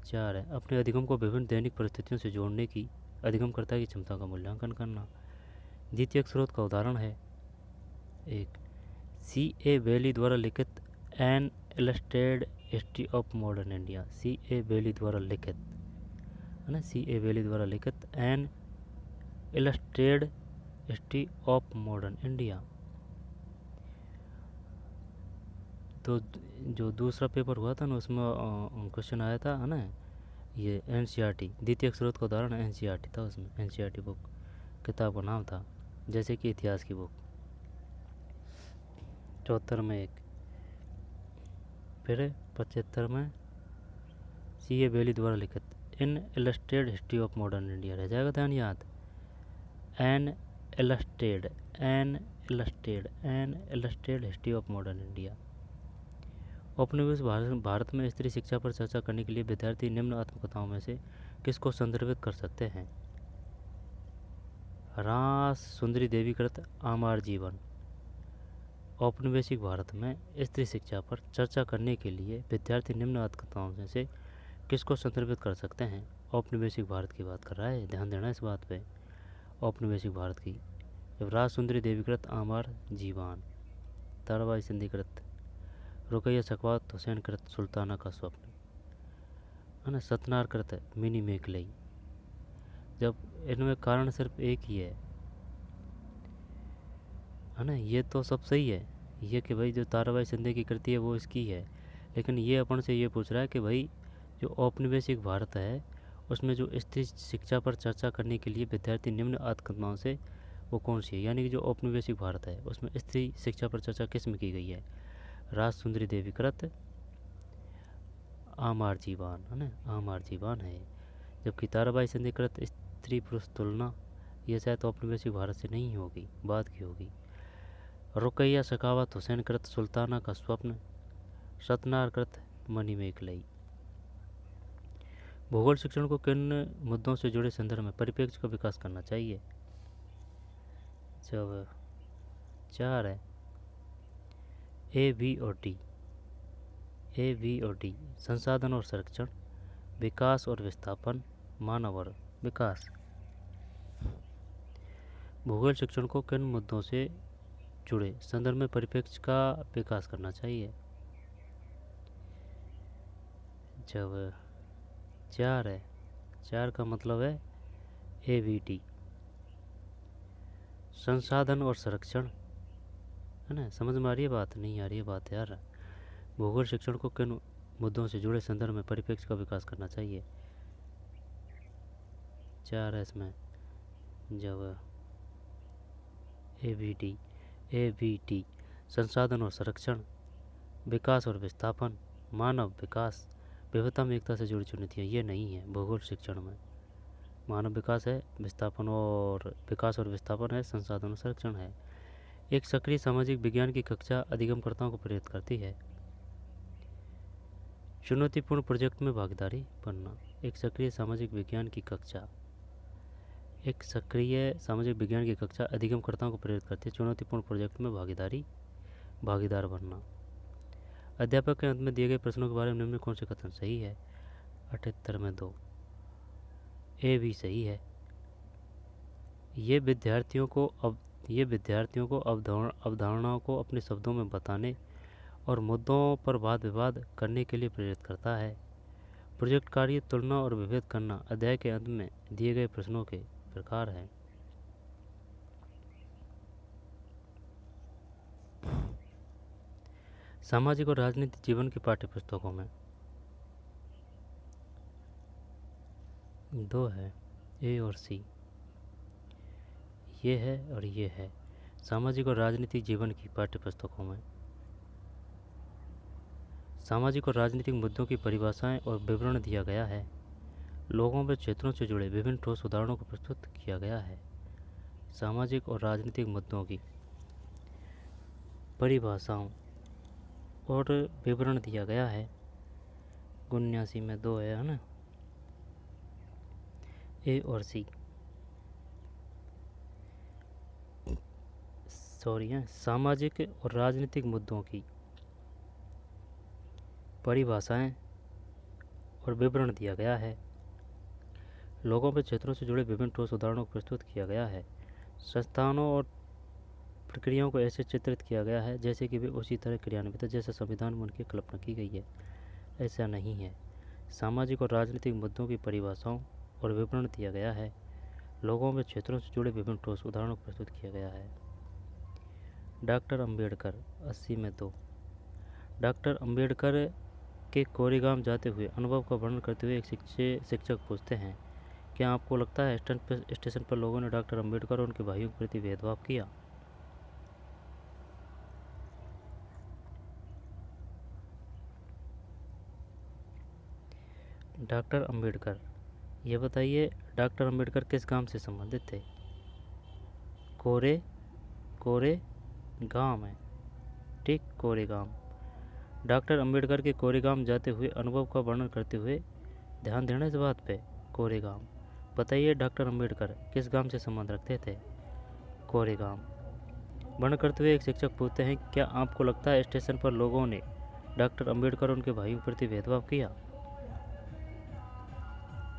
4 है, अपने अधिगम को विभिन्न दैनिक परिस्थितियों से जोड़ने की अधिगमकर्ता की क्षमता का मूल्यांकन करना। द्वितीयक स्रोत का उदाहरण है 1, सी ए बेली द्वारा लिखित an illustrated history of modern India. C A Bayly द्वारा लिखित है ना, सी ए बेली द्वारा लिखित an illustrated history of modern India. तो जो दूसरा पेपर हुआ था ना उसमें क्वेश्चन आया था, है ना, ये एनसीईआरटी द्वितीय स्रोत का उदाहरण एनसीईआरटी था, उसमें एनसीईआरटी बुक किताब का नाम था, जैसे कि इतिहास की बुक। 74 में एक, फिर 75 में C.A. बेली द्वारा लिखित in illustrated history of modern India, रह जाएगा ध्यान याद। An illustrated history of modern India. औपनिवेश भारत में स्त्री शिक्षा पर चर्चा करने के लिए विद्यार्थी निम्न आत्मकथाओं में से किसको संदर्भित कर सकते हैं? रास सुंदरी देवी कृत आमार जीवन। औपनिवेशिक भारत में स्त्री शिक्षा पर चर्चा करने के लिए विद्यार्थी निम्न आत्मकथाओं में से किसको संदर्भित कर सकते हैं? औपनिवेशिक भारत की बात कर रहा है, ध्यान देना इस बात पे। औपनिवेशिक भारत की, जब राज सुंदरी देवीकृत आमार जीवान, ताराबाई सिंधी कृत, रुकैया सखवात हुसैन कृत सुल्ताना का स्वप्न, है ना, सतनार कृत मिनी मेघलई। जब इनमें कारण सिर्फ एक ही है ना, ये तो सब सही है, ये कि भाई जो ताराबाई सिंधी की कृति है वो इसकी है, लेकिन ये अपन से ये पूछ रहा है कि भाई जो औपनिवेशिक भारत है उसमें जो स्त्री शिक्षा पर चर्चा करने के लिए विद्यार्थी निम्न आत्मकथाओं से वो कौन सी है, यानी कि जो औपनिवेशिक भारत है उसमें स्त्री शिक्षा पर चर्चा किस में की गई है? राज सुंदरी देवी कृत आमार जीवान, है ना, आमार जीवान है। जबकि ताराबाई सिंधी कृत स्त्री पुरुष तुलना, ये शायद औपनिवेशिक भारत से नहीं होगी, बाद की होगी। रुकैया सखावत हुसैन कृत सुल्ताना का स्वप्न, सतनार कृत मणिमेखलई। भूगोल शिक्षण को किन मुद्दों से जुड़े संदर्भ में परिप्रेक्ष्य का विकास करना चाहिए? जब 4 है ए बी और डी, संसाधन और संरक्षण, विकास और विस्थापन, मानव और विकास। भूगोल शिक्षण को किन मुद्दों से जुड़े संदर्भ में परिप्रेक्ष्य का विकास करना चाहिए? जब 4 है, 4 का मतलब है AVT, संसाधन और संरक्षण, है ना, समझ में आ रही है बात? नहीं आ रही है बात यार। भूगोल शिक्षण को किन मुद्दों से जुड़े संदर्भ में परिप्रेक्ष्य का विकास करना चाहिए? 4 है इसमें, जब AVT संसाधन और संरक्षण, विकास और विस्थापन, मानव विकास, विविधता में एकता से जुड़ी चुनौतियाँ, ये नहीं है भूगोल शिक्षण में। मानव विकास है, विस्थापन और विकास और विस्थापन है, संसाधन और संरक्षण है। एक सक्रिय सामाजिक विज्ञान की कक्षा अधिगमकर्ताओं को प्रेरित करती है। चुनौतीपूर्ण प्रोजेक्ट में भागीदारी बनना। एक सक्रिय सामाजिक विज्ञान की कक्षा अधिगमकर्ताओं को प्रेरित करती है। चुनौतीपूर्ण प्रोजेक्ट में भागीदार बनना। अध्यापक के अंत में दिए गए प्रश्नों के बारे में निम्न कौन से कथन सही है? 78 में 2, ए भी सही है। ये विद्यार्थियों को अवधारणाओं को अपने शब्दों में बताने और मुद्दों पर वाद विवाद करने के लिए प्रेरित करता है। प्रोजेक्ट कार्य तुलना और विभेद करना अध्याय के अंत में दिए गए प्रश्नों के प्रकार हैं। सामाजिक और राजनीतिक जीवन की पाठ्यपुस्तकों में 2 है, ए और सी, ये है और ये है। सामाजिक और राजनीतिक जीवन की पाठ्यपुस्तकों में सामाजिक और राजनीतिक मुद्दों की परिभाषाएं और विवरण दिया गया है। लोगों व क्षेत्रों से जुड़े विभिन्न ठोस उदाहरणों को प्रस्तुत किया गया है। सामाजिक और राजनीतिक मुद्दों की परिभाषाओं और विवरण दिया गया है। 79 में 2 है ना, ए और सी, सॉरी है। सामाजिक और राजनीतिक मुद्दों की परिभाषाएं और विवरण दिया गया है। लोगों व क्षेत्रों से जुड़े विभिन्न ठोस उदाहरणों को प्रस्तुत किया गया है। संस्थानों और प्रक्रियाओं को ऐसे चित्रित किया गया है जैसे कि वे उसी तरह क्रियान्वित है जैसा संविधान में उनकी कल्पना की गई है। ऐसा नहीं है। सामाजिक और राजनीतिक मुद्दों की परिभाषाओं और विवरण दिया गया है। लोगों व क्षेत्रों से जुड़े विभिन्न ठोस उदाहरणों को प्रस्तुत किया गया है। डॉक्टर अंबेडकर 80 में 2, डॉक्टर अंबेडकर के कोरेगांव जाते हुए अनुभव का वर्णन करते हुए एक शिक्षक पूछते हैं, क्या आपको लगता है स्टेशन पर लोगों ने डॉक्टर अंबेडकर और उनके भाइयों के प्रति भेदभाव किया? डॉक्टर अंबेडकर, ये बताइए डॉक्टर अंबेडकर किस गांव से संबंधित थे? कोरे कोरे गांव है, ठीक, कोरेगांव। डॉक्टर अंबेडकर के कोरेगांव जाते हुए अनुभव का वर्णन करते हुए, ध्यान देना इस बात पे, कोरेगांव। बताइए डॉक्टर अंबेडकर किस गांव से संबंध रखते थे? कोरेगांव। वर्णन करते हुए एक शिक्षक पूछते हैं, क्या आपको लगता है स्टेशन पर लोगों ने डॉक्टर अंबेडकर और उनके भाइयों के प्रति भेदभाव किया?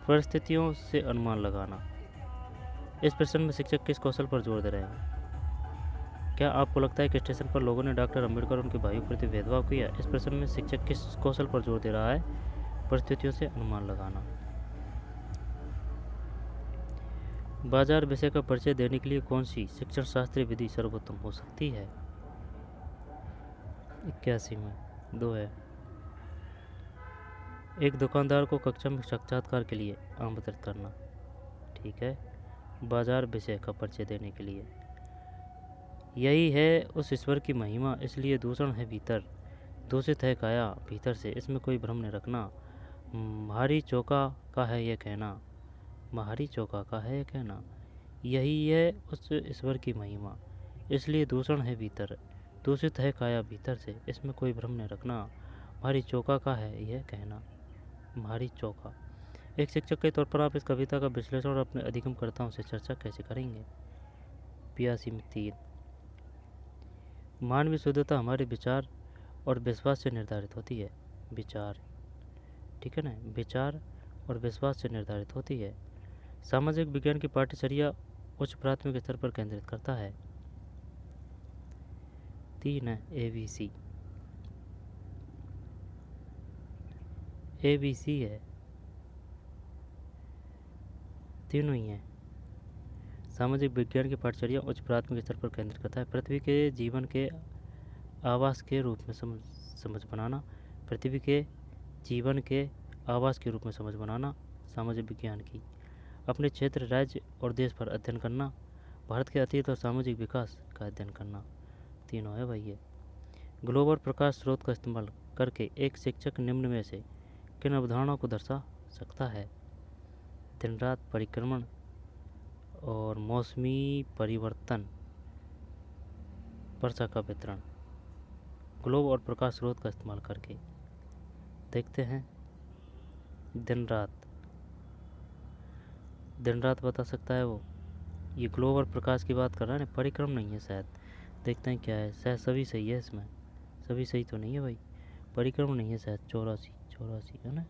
परिस्थितियों से अनुमान लगाना। इस प्रश्न में शिक्षक किस कौशल पर जोर दे रहे हैं? क्या आपको लगता है कि स्टेशन पर लोगों ने डॉक्टर अंबेडकर और उनके भाइयों के प्रति भेदभाव किया? इस प्रश्न में शिक्षक किस कौशल पर जोर दे रहा है? परिस्थितियों से अनुमान लगाना। बाजार विषय का परिचय देने के लिए कौन सी शिक्षण शास्त्रीय विधि सर्वोत्तम हो सकती है? 81 में 2 है। एक दुकानदार को कक्षा में साक्षात्कार के लिए आमंत्रित करना, ठीक है, बाजार विषय का परिचय देने के लिए। यही है उस ईश्वर की महिमा, इसलिए दूषण है भीतर, दूषित है काया भीतर से, इसमें कोई भ्रम नहीं रखना। भारी चौका का है ये कहना, भारी चौका का है ये कहना। यही है उस ईश्वर की महिमा, इसलिए दूषण है भीतर, दूषित है काया भीतर से, इसमें कोई भ्रम नहीं रखना। भारी चौका का है यह कहना, भारी चौका। एक शिक्षक के तौर पर आप इस कविता का विश्लेषण और अपने अधिगमकर्ताओं से चर्चा कैसे करेंगे? 82 में 3। मानवीय शुद्धता हमारे विचार और विश्वास से निर्धारित होती है। विचार, ठीक है ना, विचार और विश्वास से निर्धारित होती है। सामाजिक विज्ञान की पाठ्यचर्या उच्च प्राथमिक स्तर पर केंद्रित करता है। 3 है ABC, ABC है, तीनों ही हैं। सामाजिक विज्ञान की पाठ्यचर्या उच्च प्राथमिक स्तर पर केंद्रित करता है। पृथ्वी के जीवन के आवास के रूप में समझ बनाना, पृथ्वी के जीवन के आवास के रूप में समझ बनाना सामाजिक विज्ञान की। अपने क्षेत्र, राज्य और देश पर अध्ययन करना, भारत के अतीत और सामाजिक विकास का अध्ययन करना, तीनों है भाई ये। ग्लोबल प्रकाश स्रोत का इस्तेमाल करके एक शिक्षक निम्न में से किन अवधारणाओं को दर्शा सकता है? दिन रात परिक्रमण और मौसमी परिवर्तन, वर्षा का वितरण। ग्लोब और प्रकाश स्रोत का इस्तेमाल करके देखते हैं। दिन रात बता सकता है वो। ये ग्लोब और प्रकाश की बात कर रहा है ना, परिक्रम नहीं है शायद। देखते हैं क्या है, शायद सभी सही है इसमें, सभी सही तो नहीं है भाई। परिक्रम नहीं है शायद। 84 है ना,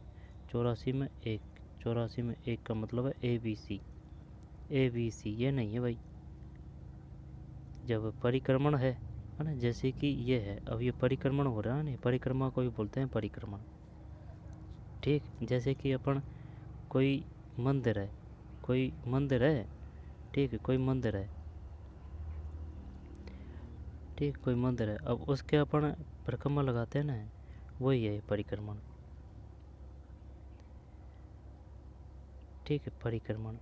84 में 1, 84 में 1 का मतलब है ABC, ABC ये नहीं है भाई। जब परिक्रमण है ना, जैसे कि ये है, अब ये परिक्रमण हो रहा है ना, परिक्रमा को भी बोलते हैं परिक्रमण, ठीक। जैसे कि अपन कोई मंदिर है, ठीक है, कोई मंदिर है, ठीक, कोई मंदिर है, अब उसके अपन परिक्रमा लगाते हैं ना, वही है परिक्रमण, ठीक है, परिक्रमण।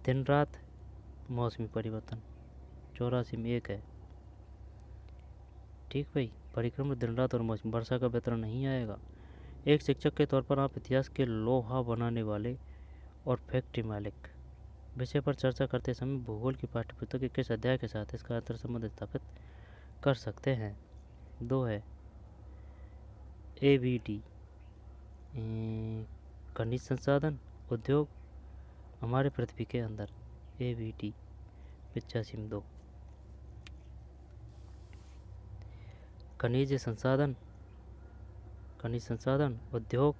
दिन रात मौसमी परिवर्तन, 84 में 1 है, ठीक भाई। परिक्रमण दिन रात और मौसम, वर्षा का वितरण नहीं आएगा। एक शिक्षक के तौर पर आप इतिहास के लोहा बनाने वाले और फैक्ट्री मालिक विषय पर चर्चा करते समय भूगोल की पाठ्यपुस्तक के किस अध्याय के साथ इसका अंतर संबंध स्थापित कर सकते हैं? 2 है ABD, खनिज संसाधन उद्योग हमारे पृथ्वी के अंदर, ABD 85 में 2। खनिज संसाधन उद्योग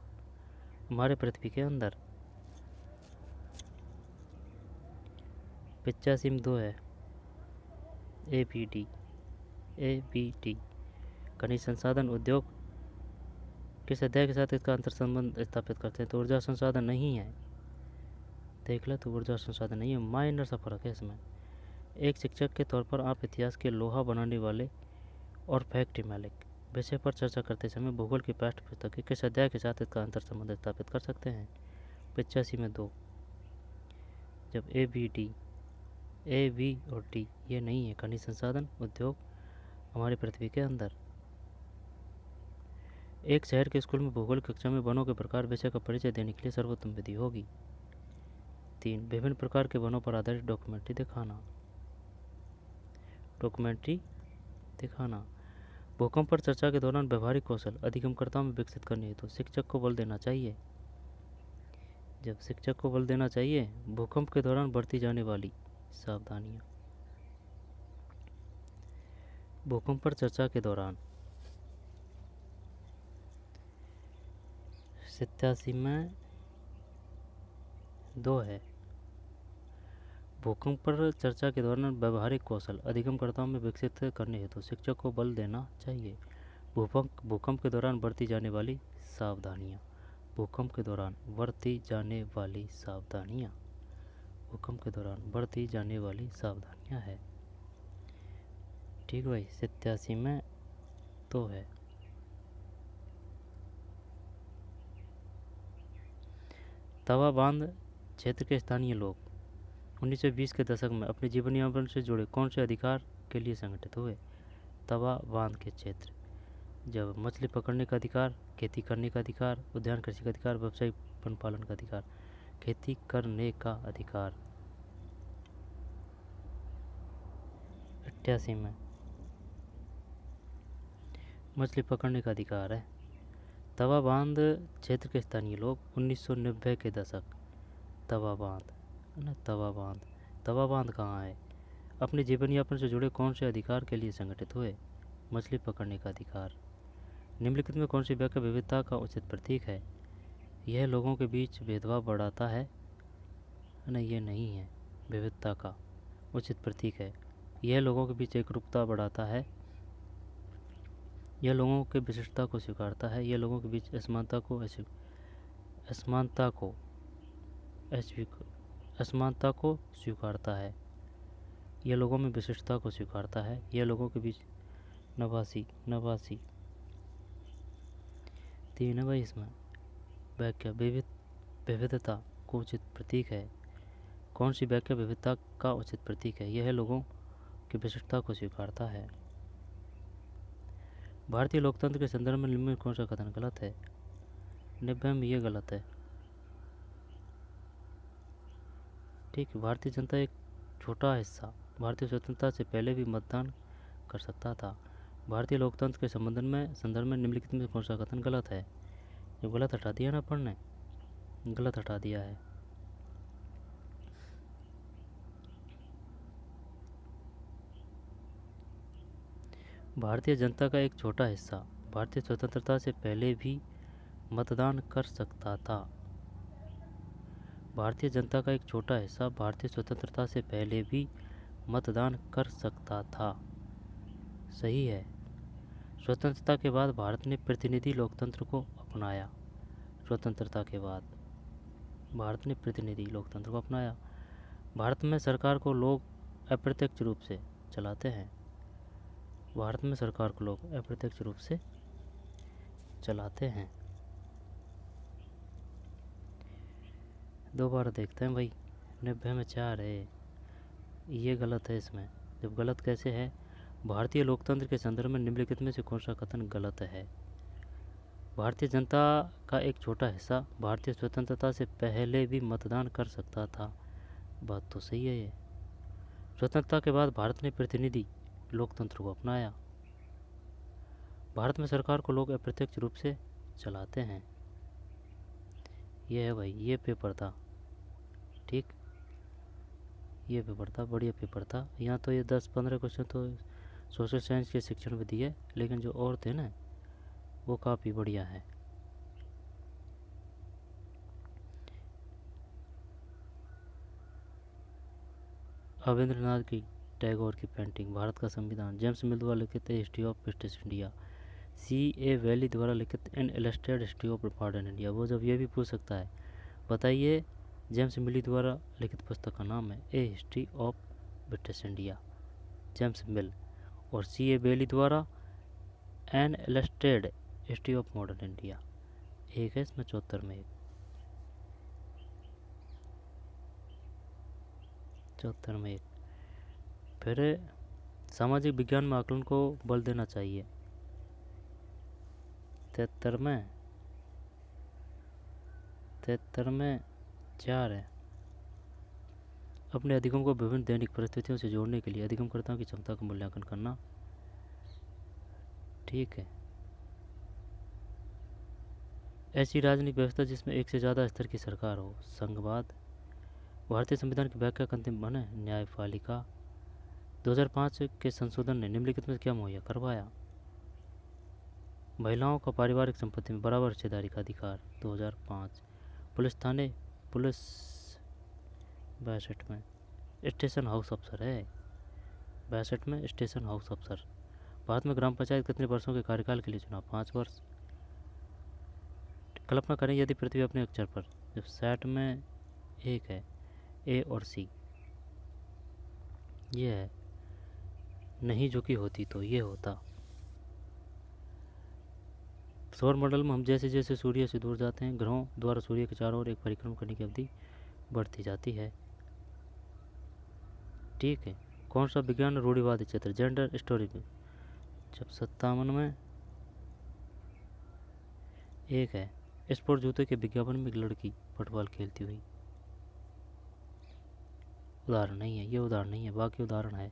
हमारे पृथ्वी के अंदर, 85 में 2 है ABD, खनिज संसाधन उद्योग किस अध्याय के साथ इसका अंतर संबंध स्थापित करते हैं? तो ऊर्जा संसाधन नहीं है, देख लो, तो ऊर्जा संसाधन नहीं है, माइनर सा फर्क है इसमें। एक शिक्षक के तौर पर आप इतिहास के लोहा बनाने वाले और फैक्ट्री मालिक विषय पर चर्चा करते समय भूगोल की पाठ्य पुस्तक के किस अध्याय के साथ इसका अंतर संबंध स्थापित कर सकते हैं? 85 में 2। जब ए बी और डी ये नहीं है, खनिज संसाधन उद्योग हमारी पृथ्वी के अंदर। एक शहर के स्कूल में भूगोल कक्षा में वनों के प्रकार विषय का परिचय देने के लिए सर्वोत्तम विधि होगी। 3। विभिन्न प्रकार के वनों पर आधारित डॉक्यूमेंट्री दिखाना। भूकंप पर चर्चा के दौरान व्यवहारिक कौशल अधिगमकर्ताओं में विकसित करने हेतु शिक्षक को बल देना चाहिए। जब शिक्षक को बल देना चाहिए, भूकंप के दौरान बरती जाने वाली सावधानियां। भूकंप पर चर्चा के दौरान 87 में 2 है। भूकंप पर चर्चा के दौरान व्यवहारिक कौशल अधिगमकर्ताओं में विकसित करने हेतु शिक्षक को बल देना चाहिए। भूकंप के दौरान बरती जाने वाली सावधानियां। भूकंप के दौरान बरती जाने वाली सावधानियां। भूकंप के दौरान बरती जाने वाली सावधानियां है। ठीक भाई, 87 में 2 है। तवा बांध क्षेत्र के स्थानीय लोग 1920 के दशक में अपने जीवन यापन से जुड़े कौन से अधिकार के लिए संगठित हुए? तवा बांध के क्षेत्र जब मछली पकड़ने का अधिकार, खेती करने का अधिकार, उद्यान कृषि का अधिकार, व्यावसायिक वन पालन का अधिकार। खेती करने का अधिकार 88 में। मछली पकड़ने का अधिकार है। तवा बांध क्षेत्र के स्थानीय लोग 1990 के दशक। तवा बांध कहाँ है? अपने जीवन यापन से जुड़े कौन से अधिकार के लिए संगठित हुए? मछली पकड़ने का अधिकार। निम्नलिखित में कौन सी व्याख्या विविधता का उचित प्रतीक है? यह लोगों के बीच भेदभाव बढ़ाता है। नहीं, ये नहीं है विविधता का उचित प्रतीक है। यह लोगों के बीच एकरूपता बढ़ाता है। यह लोगों के विशिष्टता को स्वीकारता है। यह लोगों के बीच असमानता को स्वीकारता है। यह लोगों में विशिष्टता को स्वीकारता है। यह लोगों के बीच नवासी 3 है भाई। इसमें व्याख्या विविधता को उचित प्रतीक है। कौन सी व्याख्या विविधता का उचित प्रतीक है? यह लोगों की विशिष्टता को स्वीकारता है। भारतीय लोकतंत्र के संदर्भ में निम्न में कौन सा कथन गलत है? 90 में ये गलत है। ठीक है, भारतीय जनता एक छोटा हिस्सा भारतीय स्वतंत्रता से पहले भी मतदान कर सकता था। भारतीय लोकतंत्र के संदर्भ में निम्नलिखित में कौन सा कथन गलत है? जब गलत हटा दिया ना पढ़ने, गलत हटा दिया है। भारतीय जनता का एक छोटा हिस्सा भारतीय स्वतंत्रता से पहले भी मतदान कर सकता था। भारतीय जनता का एक छोटा हिस्सा भारतीय स्वतंत्रता से पहले भी मतदान कर सकता था। सही है। स्वतंत्रता के बाद भारत ने प्रतिनिधि लोकतंत्र को अपनाया। स्वतंत्रता के बाद भारत ने प्रतिनिधि लोकतंत्र को अपनाया। भारत में सरकार को लोग अप्रत्यक्ष रूप से चलाते हैं। भारत में सरकार को लोग अप्रत्यक्ष रूप से चलाते हैं। दोबारा देखते हैं भाई। 90 में 4 है, ये गलत है। इसमें जब गलत कैसे है? भारतीय लोकतंत्र के संदर्भ में निम्नलिखित में से कौन सा कथन गलत है? भारतीय जनता का एक छोटा हिस्सा भारतीय स्वतंत्रता से पहले भी मतदान कर सकता था। बात तो सही है ये। स्वतंत्रता के बाद भारत ने प्रतिनिधि लोकतंत्र को अपनाया। भारत में सरकार को लोग अप्रत्यक्ष रूप से चलाते हैं। ये है भाई, ये पेपर था। ठीक, ये पेपर था, बढ़िया पेपर था। यहाँ तो ये 10-15 क्वेश्चन तो सोशल साइंस के शिक्षण में दिए, लेकिन जो और थे ना वो काफ़ी बढ़िया है। रविंद्रनाथ टैगोर की पेंटिंग, भारत का संविधान, जेम्स मिल द्वारा लिखित history of British India, C.A. Bayly द्वारा लिखित an illustrated history of modern India. वो जब ये भी पूछ सकता है, बताइए जेम्स मिली द्वारा लिखित पुस्तक का नाम है a history of British India, James Mill. और C.A. वैली द्वारा an illustrated history of modern India, एक है इसमें 74 में, एक 74 में एक। फिर सामाजिक विज्ञान में आकलन को बल देना चाहिए, 73 में, 73 में 4 है। अपने अधिगम को विभिन्न दैनिक परिस्थितियों से जोड़ने के लिए अधिगमकर्ताओं की क्षमता का मूल्यांकन करना, ठीक है। ऐसी राजनीतिक व्यवस्था जिसमें एक से ज़्यादा स्तर की सरकार हो, संघवाद। भारतीय संविधान की व्याख्या का अंतिम बने, न्यायपालिका। 2005 के संशोधन ने निम्नलिखित में क्या मुहैया करवाया? महिलाओं का पारिवारिक संपत्ति में बराबर हिस्सेदारी का अधिकार, 2005। पुलिस थाने, पुलिस 62 में। स्टेशन हाउस अफसर है, 62 में स्टेशन हाउस अफसर। भारत में ग्राम पंचायत कितने वर्षों के कार्यकाल के लिए चुनाव, 5 वर्ष। कल्पना करें यदि पृथ्वी अपने अक्षर पर, जब 60 में एक है, ए और सी, ये है, नहीं झुकी होती तो ये होता। सौरमंडल में हम जैसे जैसे सूर्य से दूर जाते हैं, ग्रहों द्वारा सूर्य के चारों ओर एक परिक्रमा करने की अवधि बढ़ती जाती है, ठीक है। कौन सा विज्ञान रूढ़िवादी क्षेत्र, जेंडर स्टोरी में, जब 57 में एक है। स्पोर्ट जूते के विज्ञापन में एक लड़की फुटबॉल खेलती हुई, उदाहरण नहीं है, ये उदाहरण नहीं है, बाकी उदाहरण है।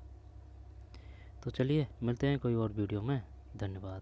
तो चलिए मिलते हैं कोई और वीडियो में, धन्यवाद।